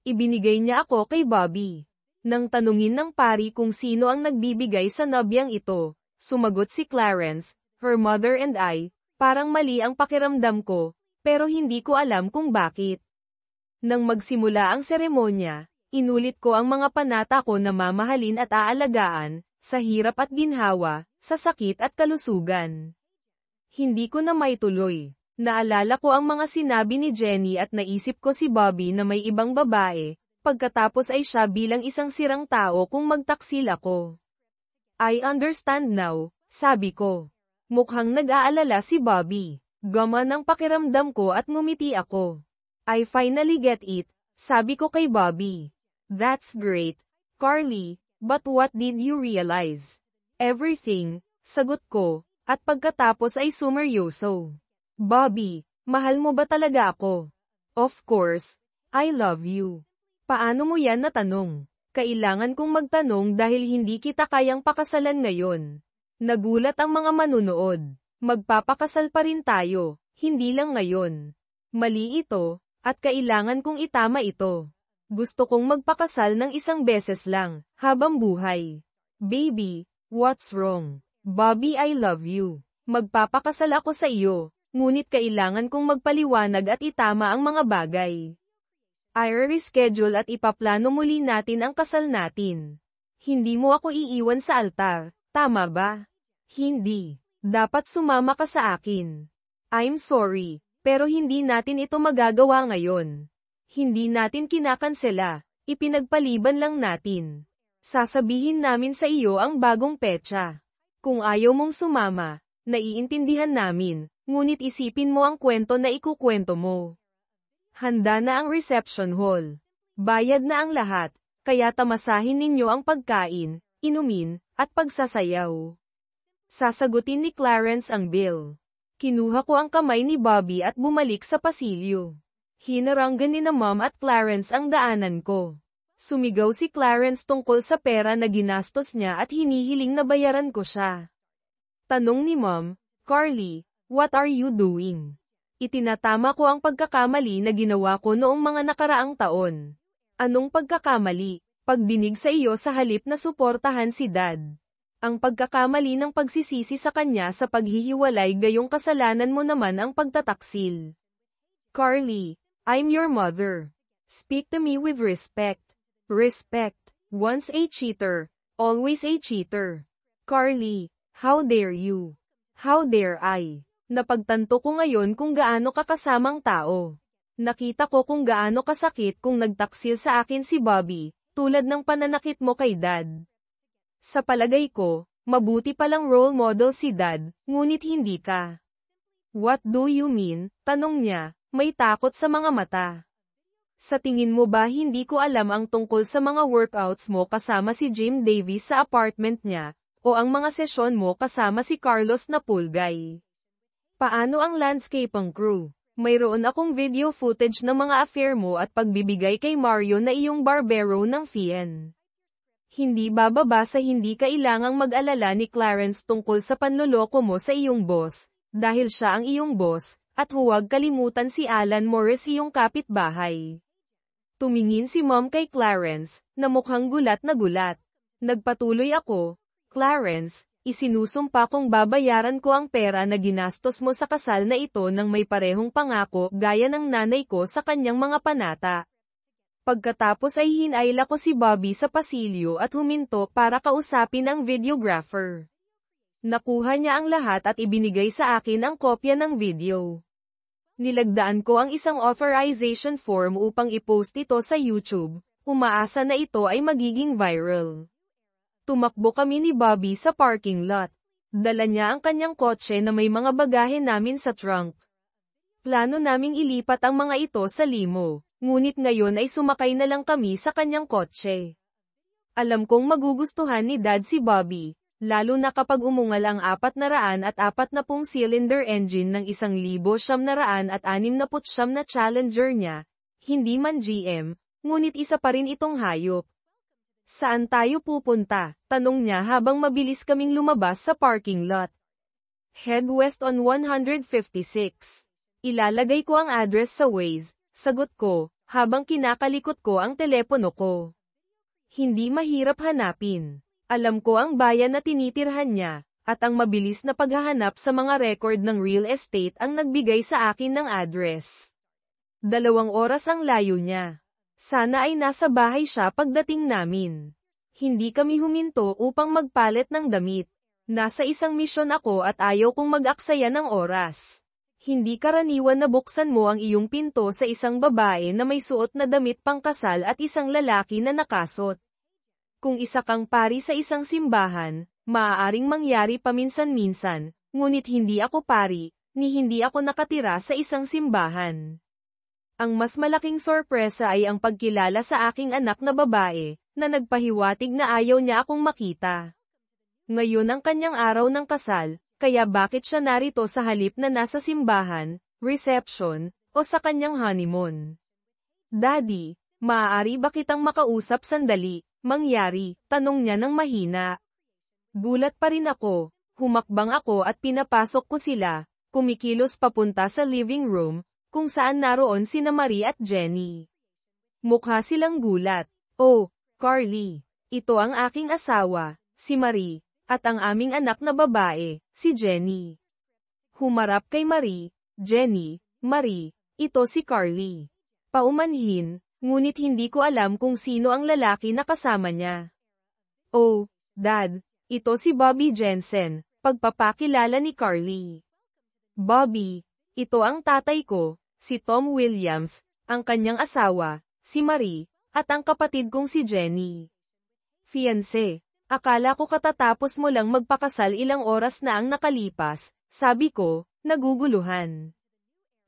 Speaker 1: Ibinigay niya ako kay Bobby. Nang tanungin ng pari kung sino ang nagbibigay sa nobyang ito, sumagot si Clarence, "Her mother and I." Parang mali ang pakiramdam ko, pero hindi ko alam kung bakit. Nang magsimula ang seremonya, inulit ko ang mga panata ko na mamahalin at aalagaan, sa hirap at ginhawa, sa sakit at kalusugan. Hindi ko na maituloy. Naalala ko ang mga sinabi ni Jenny at naisip ko si Bobby na may ibang babae, pagkatapos ay siya bilang isang sirang tao kung magtaksil ako. "I understand now," sabi ko. Mukhang nag-aalala si Bobby. Gaman ang pakiramdam ko at ngumiti ako. "I finally get it," sabi ko kay Bobby. "That's great, Carly, but what did you realize?" "Everything," sagot ko, at pagkatapos ay sumeryoso. "Bobby, mahal mo ba talaga ako?" "Of course, I love you." "Paano mo yan natanong?" "Kailangan kong magtanong dahil hindi kita kayang pakasalan ngayon." Nagulat ang mga manunood. Magpapakasal pa rin tayo, hindi lang ngayon. Mali ito, at kailangan kong itama ito. Gusto kong magpakasal ng isang beses lang, habang buhay. "Baby, what's wrong?" "Bobby, I love you. Magpapakasal ako sa iyo, ngunit kailangan kong magpaliwanag at itama ang mga bagay. I-reschedule at ipaplano muli natin ang kasal natin. Hindi mo ako iiwan sa altar. Tama ba?" "Hindi. Dapat sumama ka sa akin." "I'm sorry, pero hindi natin ito magagawa ngayon. Hindi natin kinakansela, ipinagpaliban lang natin. Sasabihin namin sa iyo ang bagong petsa. Kung ayaw mong sumama, naiintindihan namin, ngunit isipin mo ang kwento na ikukwento mo." Handa na ang reception hall. Bayad na ang lahat, kaya tamasahin ninyo ang pagkain, inumin, at pagsasayaw. Sasagutin ni Clarence ang bill. Kinuha ko ang kamay ni Bobby at bumalik sa pasilyo. Hinaranggan ni na Mom at Clarence ang daanan ko. Sumigaw si Clarence tungkol sa pera na ginastos niya at hinihiling na bayaran ko siya. Tanong ni Mom, "Carly, what are you doing?" Itinatama ko ang pagkakamali na ginawa ko noong mga nakaraang taon. "Anong pagkakamali?" "Pagdinig sa iyo sa halip na suportahan si Dad. Ang pagkakamali ng pagsisisi sa kanya sa paghihiwalay gayong kasalanan mo naman ang pagtataksil." "Carly, I'm your mother. Speak to me with respect." "Respect. Once a cheater, always a cheater." "Carly, how dare you? How dare I?" Napagtanto ko ngayon kung gaano ka kasamang tao. Nakita ko kung gaano kasakit kung nagtaksil sa akin si Bobby, tulad ng pananakit mo kay Dad. Sa palagay ko, mabuti palang role model si Dad, ngunit hindi ka. "What do you mean?" tanong niya, may takot sa mga mata. "Sa tingin mo ba hindi ko alam ang tungkol sa mga workouts mo kasama si Jim Davis sa apartment niya, o ang mga sesyon mo kasama si Carlos Napulgay? Paano ang landscaping crew? Mayroon akong video footage ng mga affair mo at pagbibigay kay Mario na iyong barbero ng Fien." Hindi bababa sa hindi kailangang mag-alala ni Clarence tungkol sa panloloko mo sa iyong boss, dahil siya ang iyong boss, at huwag kalimutan si Alan Morris iyong kapitbahay. Tumingin si Mom kay Clarence, na mukhang gulat na gulat. Nagpatuloy ako, "Clarence, Isinusumpa kong babayaran ko ang pera na ginastos mo sa kasal na ito nang may parehong pangako gaya ng nanay ko sa kanyang mga panata. Pagkatapos ay hinayla ko si Bobby sa pasilyo at huminto para kausapin ang videographer. Nakuha niya ang lahat at ibinigay sa akin ang kopya ng video. Nilagdaan ko ang isang authorization form upang i-post ito sa YouTube, umaasa na ito ay magiging viral. Tumakbo kami ni Bobby sa parking lot. Dala niya ang kanyang kotse na may mga bagahe namin sa trunk. Plano naming ilipat ang mga ito sa limo, ngunit ngayon ay sumakay na lang kami sa kanyang kotse. Alam kong magugustuhan ni Dad si Bobby, lalo na kapag umungal ang 440 cylinder engine ng 1,969 na Challenger niya, hindi man GM, ngunit isa pa rin itong hayop. Saan tayo pupunta? Tanong niya habang mabilis kaming lumabas sa parking lot. Head west on 156. Ilalagay ko ang address sa Waze, sagot ko, habang kinakalikot ko ang telepono ko. Hindi mahirap hanapin. Alam ko ang bayan na tinitirhan niya, at ang mabilis na paghahanap sa mga record ng real estate ang nagbigay sa akin ng address. 2 oras ang layo niya. Sana ay nasa bahay siya pagdating namin. Hindi kami huminto upang magpalit ng damit. Nasa isang misyon ako at ayaw kong mag-aksaya ng oras. Hindi karaniwan na buksan mo ang iyong pinto sa isang babae na may suot na damit pangkasal at isang lalaki na nakasot. Kung isa kang pari sa isang simbahan, maaaring mangyari paminsan-minsan, ngunit hindi ako pari, ni hindi ako nakatira sa isang simbahan. Ang mas malaking sorpresa ay ang pagkilala sa aking anak na babae, na nagpahiwatig na ayaw niya akong makita. Ngayon ang kanyang araw ng kasal, kaya bakit siya narito sa halip na nasa simbahan, reception, o sa kanyang honeymoon? Daddy, maaari ba kitang makausap sandali? Mangyari, tanong niya ng mahina. Gulat pa rin ako, humakbang ako at pinapasok ko sila, kumikilos papunta sa living room, kung saan naroon sina Marie at Jenny. Mukha silang gulat. Oh, Carly, ito ang aking asawa, si Marie, at ang aming anak na babae, si Jenny. Humarap kay Marie, Jenny, Marie, ito si Carly. Paumanhin, ngunit hindi ko alam kung sino ang lalaki na kasama niya. Oh, Dad, ito si Bobby Jensen, pagpapakilala ni Carly. Bobby, ito ang tatay ko, si Tom Williams, ang kanyang asawa, si Marie, at ang kapatid kong si Jenny. Fiancé, akala ko katatapos mo lang magpakasal, ilang oras na ang nakalipas, sabi ko, naguguluhan.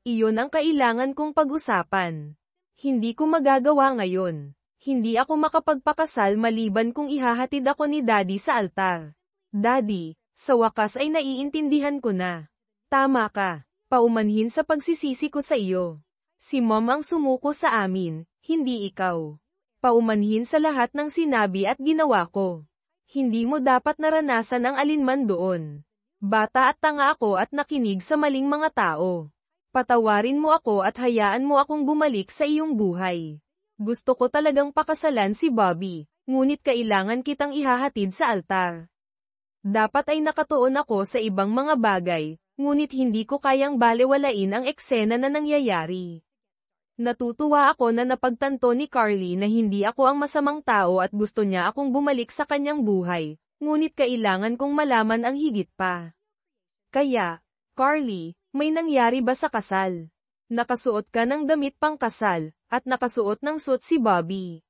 Speaker 1: Iyon ang kailangan kong pag-usapan. Hindi ko magagawa ngayon. Hindi ako makapagpakasal maliban kung ihahatid ako ni Daddy sa altar. Daddy, sa wakas ay naiintindihan ko na. Tama ka. Paumanhin sa pagsisisi ko sa iyo. Si Mom ang sumuko sa amin, hindi ikaw. Paumanhin sa lahat ng sinabi at ginawa ko. Hindi mo dapat naranasan ang alinman doon. Bata at tanga ako at nakinig sa maling mga tao. Patawarin mo ako at hayaan mo akong bumalik sa iyong buhay. Gusto ko talagang pakasalan si Bobby, ngunit kailangan kitang ihahatid sa altar. Dapat ay nakatuon ako sa ibang mga bagay, ngunit hindi ko kayang balewalain ang eksena na nangyayari. Natutuwa ako na napagtanto ni Carly na hindi ako ang masamang tao at gusto niya akong bumalik sa kanyang buhay, ngunit kailangan kong malaman ang higit pa. Kaya, Carly, may nangyari ba sa kasal? Nakasuot ka ng damit pang kasal, at nakasuot ng suit si Bobby.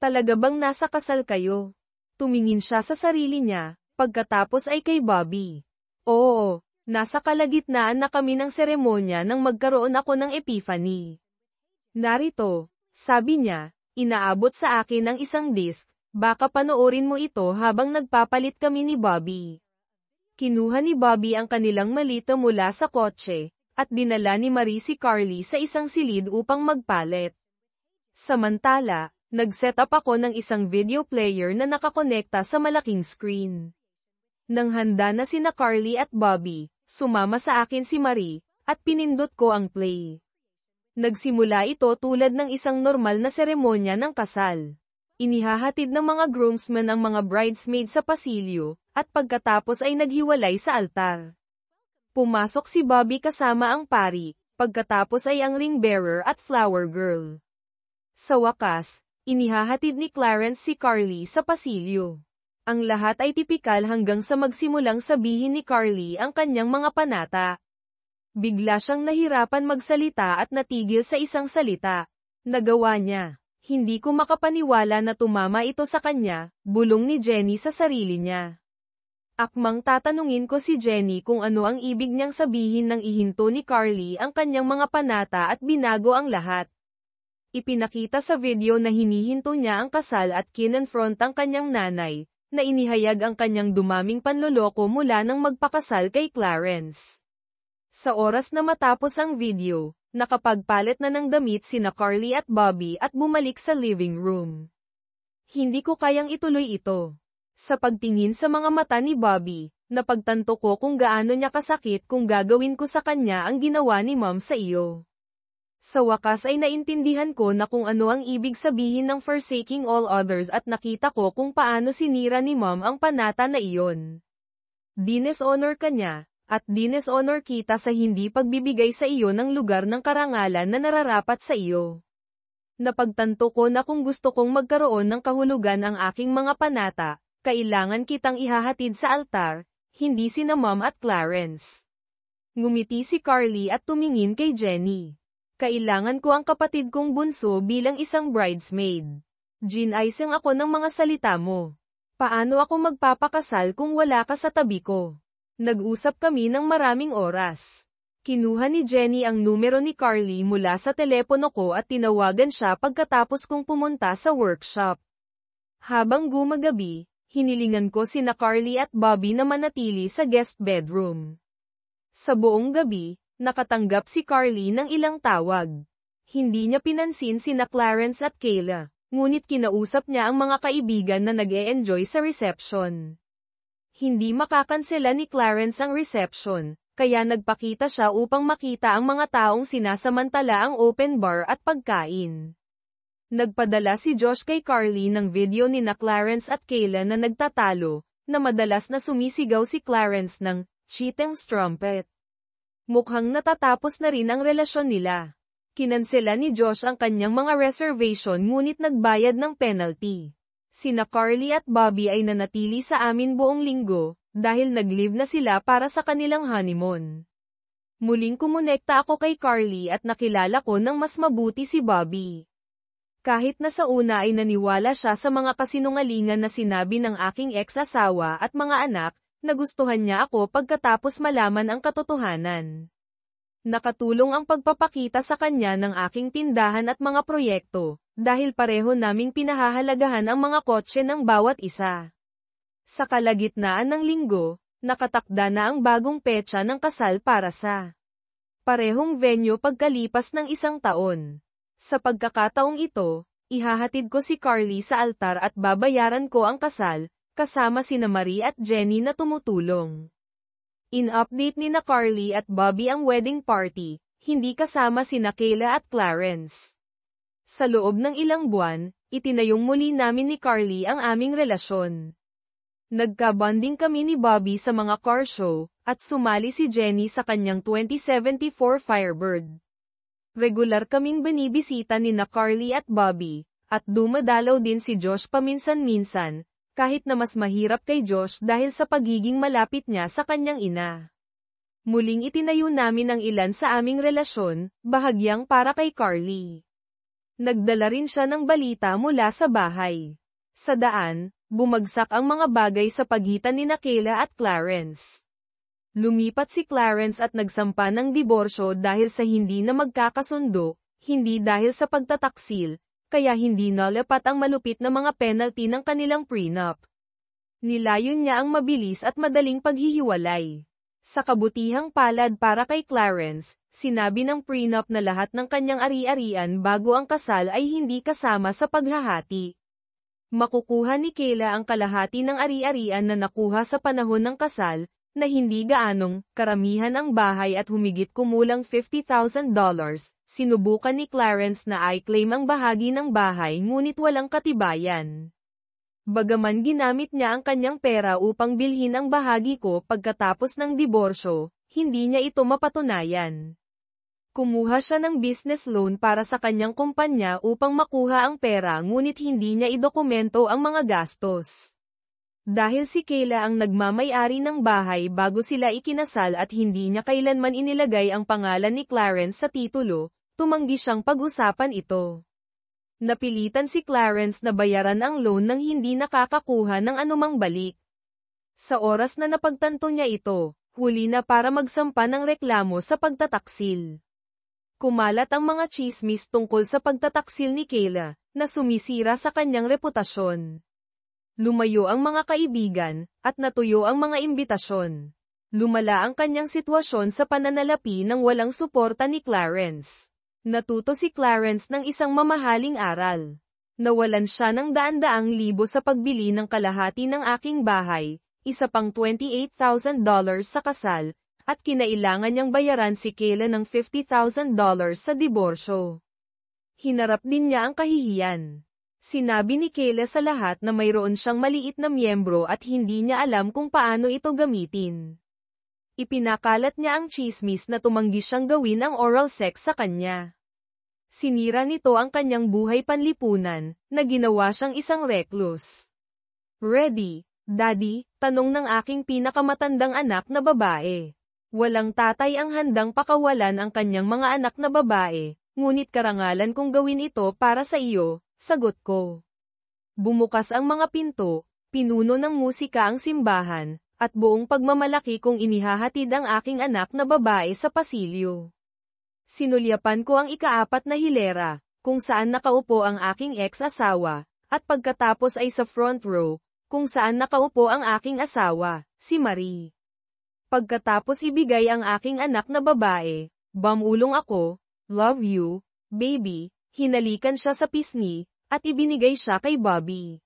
Speaker 1: Talaga bang nasa kasal kayo? Tumingin siya sa sarili niya, pagkatapos ay kay Bobby. Oo. Nasa kalagitnaan na kami ng seremonya nang magkaroon ako ng epiphany. Narito, sabi niya, inaabot sa akin ang isang disc, baka panoorin mo ito habang nagpapalit kami ni Bobby. Kinuha ni Bobby ang kanilang malita mula sa kotse, at dinala ni Marie si Carly sa isang silid upang magpalit. Samantala, nag-set up ako ng isang video player na nakakonekta sa malaking screen. Nang handa na sina Carly at Bobby, sumama sa akin si Marie, at pinindot ko ang play. Nagsimula ito tulad ng isang normal na seremonya ng kasal. Inihahatid ng mga groomsmen ang mga bridesmaid sa pasilyo, at pagkatapos ay naghiwalay sa altar. Pumasok si Bobby kasama ang pari, pagkatapos ay ang ring bearer at flower girl. Sa wakas, inihahatid ni Clarence si Carly sa pasilyo. Ang lahat ay tipikal hanggang sa magsimulang sabihin ni Carly ang kanyang mga panata. Bigla siyang nahirapan magsalita at natigil sa isang salita. Nagawa niya. Hindi ko makapaniwala na tumama ito sa kanya, bulong ni Jenny sa sarili niya. Akmang tatanungin ko si Jenny kung ano ang ibig niyang sabihin nang ihinto ni Carly ang kanyang mga panata at binago ang lahat. Ipinakita sa video na hinihinto niya ang kasal at kinonfront ang kanyang nanay, na inihayag ang kanyang dumaming panloloko mula nang magpakasal kay Clarence. Sa oras na matapos ang video, nakapagpalit na ng damit sina Carly at Bobby at bumalik sa living room. Hindi ko kayang ituloy ito. Sa pagtingin sa mga mata ni Bobby, napagtanto ko kung gaano niya kasakit kung gagawin ko sa kanya ang ginawa ni Mom sa iyo. Sa wakas ay naintindihan ko na kung ano ang ibig sabihin ng forsaking all others at nakita ko kung paano sinira ni Mom ang panata na iyon. Dishonor ka niya, at dishonor kita sa hindi pagbibigay sa iyo ng lugar ng karangalan na nararapat sa iyo. Napagtanto ko na kung gusto kong magkaroon ng kahulugan ang aking mga panata, kailangan kitang ihahatid sa altar, hindi sina Mom at Clarence. Ngumiti si Carly at tumingin kay Jenny. Kailangan ko ang kapatid kong bunso bilang isang bridesmaid. Ginayang ako ng mga salita mo. Paano ako magpapakasal kung wala ka sa tabi ko? Nag-usap kami ng maraming oras. Kinuha ni Jenny ang numero ni Carly mula sa telepono ko at tinawagan siya pagkatapos kong pumunta sa workshop. Habang gumagabi, hinilingan ko sina Carly at Bobby na manatili sa guest bedroom. Sa buong gabi, nakatanggap si Carly ng ilang tawag. Hindi niya pinansin sina Clarence at Kayla, ngunit kinausap niya ang mga kaibigan na nag-e-enjoy sa reception. Hindi makakansela ni Clarence ang reception, kaya nagpakita siya upang makita ang mga taong sinasamantala ang open bar at pagkain. Nagpadala si Josh kay Carly ng video ni na Clarence at Kayla na nagtatalo, na madalas na sumisigaw si Clarence ng cheating trumpet. Mukhang natatapos na rin ang relasyon nila. Kinansela ni Josh ang kanyang mga reservation ngunit nagbayad ng penalty. Sina Carly at Bobby ay nanatili sa amin buong linggo, dahil nag-live na sila para sa kanilang honeymoon. Muling kumonekta ako kay Carly at nakilala ko ng mas mabuti si Bobby. Kahit na sa una ay naniwala siya sa mga kasinungalingan na sinabi ng aking ex-asawa at mga anak, nagustuhan niya ako pagkatapos malaman ang katotohanan. Nakatulong ang pagpapakita sa kanya ng aking tindahan at mga proyekto, dahil pareho naming pinahahalagahan ang mga kotse ng bawat isa. Sa kalagitnaan ng linggo, nakatakda na ang bagong petsa ng kasal para sa parehong venue pagkalipas ng isang taon. Sa pagkakataong ito, ihahatid ko si Carly sa altar at babayaran ko ang kasal, kasama sina Marie at Jenny na tumutulong. In-update ni na Carly at Bobby ang wedding party, hindi kasama sina Kayla at Clarence. Sa loob ng ilang buwan, itinayong muli namin ni Carly ang aming relasyon. Nagka-bonding kami ni Bobby sa mga car show, at sumali si Jenny sa kanyang 2074 Firebird. Regular kaming binibisita ni na Carly at Bobby, at dumadalaw din si Josh paminsan-minsan, kahit na mas mahirap kay Josh dahil sa pagiging malapit niya sa kanyang ina. Muling itinayo namin ang ilan sa aming relasyon, bahagyang para kay Carly. Nagdala rin siya ng balita mula sa bahay. Sa daan, bumagsak ang mga bagay sa pagitan ni Kayla at Clarence. Lumipat si Clarence at nagsampa ng diborsyo dahil sa hindi na magkakasundo, hindi dahil sa pagtataksil, kaya hindi nalapat ang malupit na mga penalty ng kanilang prenup. Nilayon niya ang mabilis at madaling paghihiwalay. Sa kabutihang palad para kay Clarence, sinabi ng prenup na lahat ng kanyang ari-arian bago ang kasal ay hindi kasama sa paghahati. Makukuha ni Kayla ang kalahati ng ari-arian na nakuha sa panahon ng kasal, na hindi gaanong karamihan ang bahay at humigit kumulang $50,000, Sinubukan ni Clarence na i-claim ang bahagi ng bahay ngunit walang katibayan. Bagaman ginamit niya ang kanyang pera upang bilhin ang bahagi ko pagkatapos ng diborsyo, hindi niya ito mapatunayan. Kumuha siya ng business loan para sa kanyang kumpanya upang makuha ang pera ngunit hindi niya idokumento ang mga gastos. Dahil si Kayla ang nagmamay-ari ng bahay bago sila ikinasal at hindi niya kailanman inilagay ang pangalan ni Clarence sa titulo, tumanggi siyang pag-usapan ito. Napilitan si Clarence na bayaran ang loan nang hindi nakakakuha ng anumang balik. Sa oras na napagtanto niya ito, huli na para magsampa ng reklamo sa pagtataksil. Kumalat ang mga tsismis tungkol sa pagtataksil ni Kayla, na sumisira sa kanyang reputasyon. Lumayo ang mga kaibigan, at natuyo ang mga imbitasyon. Lumala ang kanyang sitwasyon sa pananalapi ng walang suporta ni Clarence. Natuto si Clarence ng isang mamahaling aral. Nawalan siya ng daan-daang libo sa pagbili ng kalahati ng aking bahay, isa pang $28,000 sa kasal, at kinailangan niyang bayaran si Kayla ng $50,000 sa diborsyo. Hinarap din niya ang kahihiyan. Sinabi ni Kayla sa lahat na mayroon siyang maliit na miyembro at hindi niya alam kung paano ito gamitin. Ipinakalat niya ang tsismis na tumanggi siyang gawin ang oral sex sa kanya. Sinira nito ang kanyang buhay panlipunan, na ginawa siyang isang recluse. Ready, Daddy? Tanong ng aking pinakamatandang anak na babae. Walang tatay ang handang pakawalan ang kanyang mga anak na babae, ngunit karangalan kong gawin ito para sa iyo, sagot ko. Bumukas ang mga pinto, pinuno ng musika ang simbahan, at buong pagmamalaki kong inihahatid ang aking anak na babae sa pasilyo. Sinulyapan ko ang ikaapat na hilera, kung saan nakaupo ang aking ex-asawa, at pagkatapos ay sa front row, kung saan nakaupo ang aking asawa, si Marie. Pagkatapos ibigay ang aking anak na babae, bumulong ako, love you, baby, hinalikan siya sa pisngi, at ibinigay siya kay Bobby.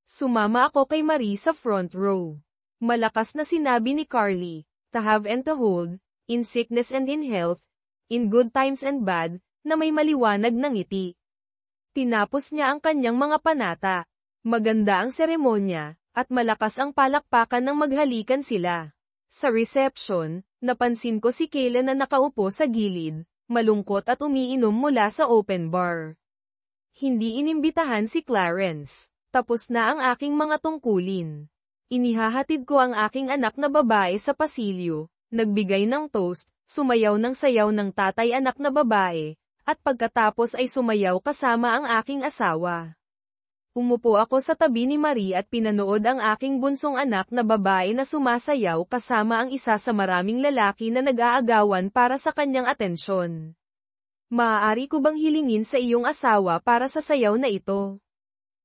Speaker 1: Sumama ako kay Marie sa front row. Malakas na sinabi ni Carly, to have and to hold, in sickness and in health, in good times and bad, na may maliwanag na ngiti. Tinapos niya ang kanyang mga panata. Maganda ang seremonya, at malakas ang palakpakan ng maghalikan sila. Sa reception, napansin ko si Kayla na nakaupo sa gilid, malungkot at umiinom mula sa open bar. Hindi inimbitahan si Clarence. Tapos na ang aking mga tungkulin. Inihahatid ko ang aking anak na babae sa pasilyo, nagbigay ng toast, sumayaw ng sayaw ng tatay-anak na babae, at pagkatapos ay sumayaw kasama ang aking asawa. Umupo ako sa tabi ni Marie at pinanood ang aking bunsong anak na babae na sumasayaw kasama ang isa sa maraming lalaki na nag-aagawan para sa kanyang atensyon. Maaari ko bang hilingin sa iyong asawa para sa sayaw na ito?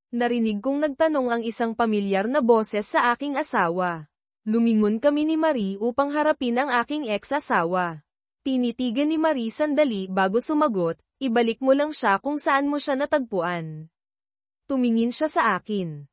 Speaker 1: Narinig kong nagtanong ang isang pamilyar na boses sa aking asawa. Lumingon kami ni Marie upang harapin ang aking ex-asawa. Tinitigan ni Marie sandali bago sumagot, ibalik mo lang siya kung saan mo siya natagpuan. Tumingin siya sa akin.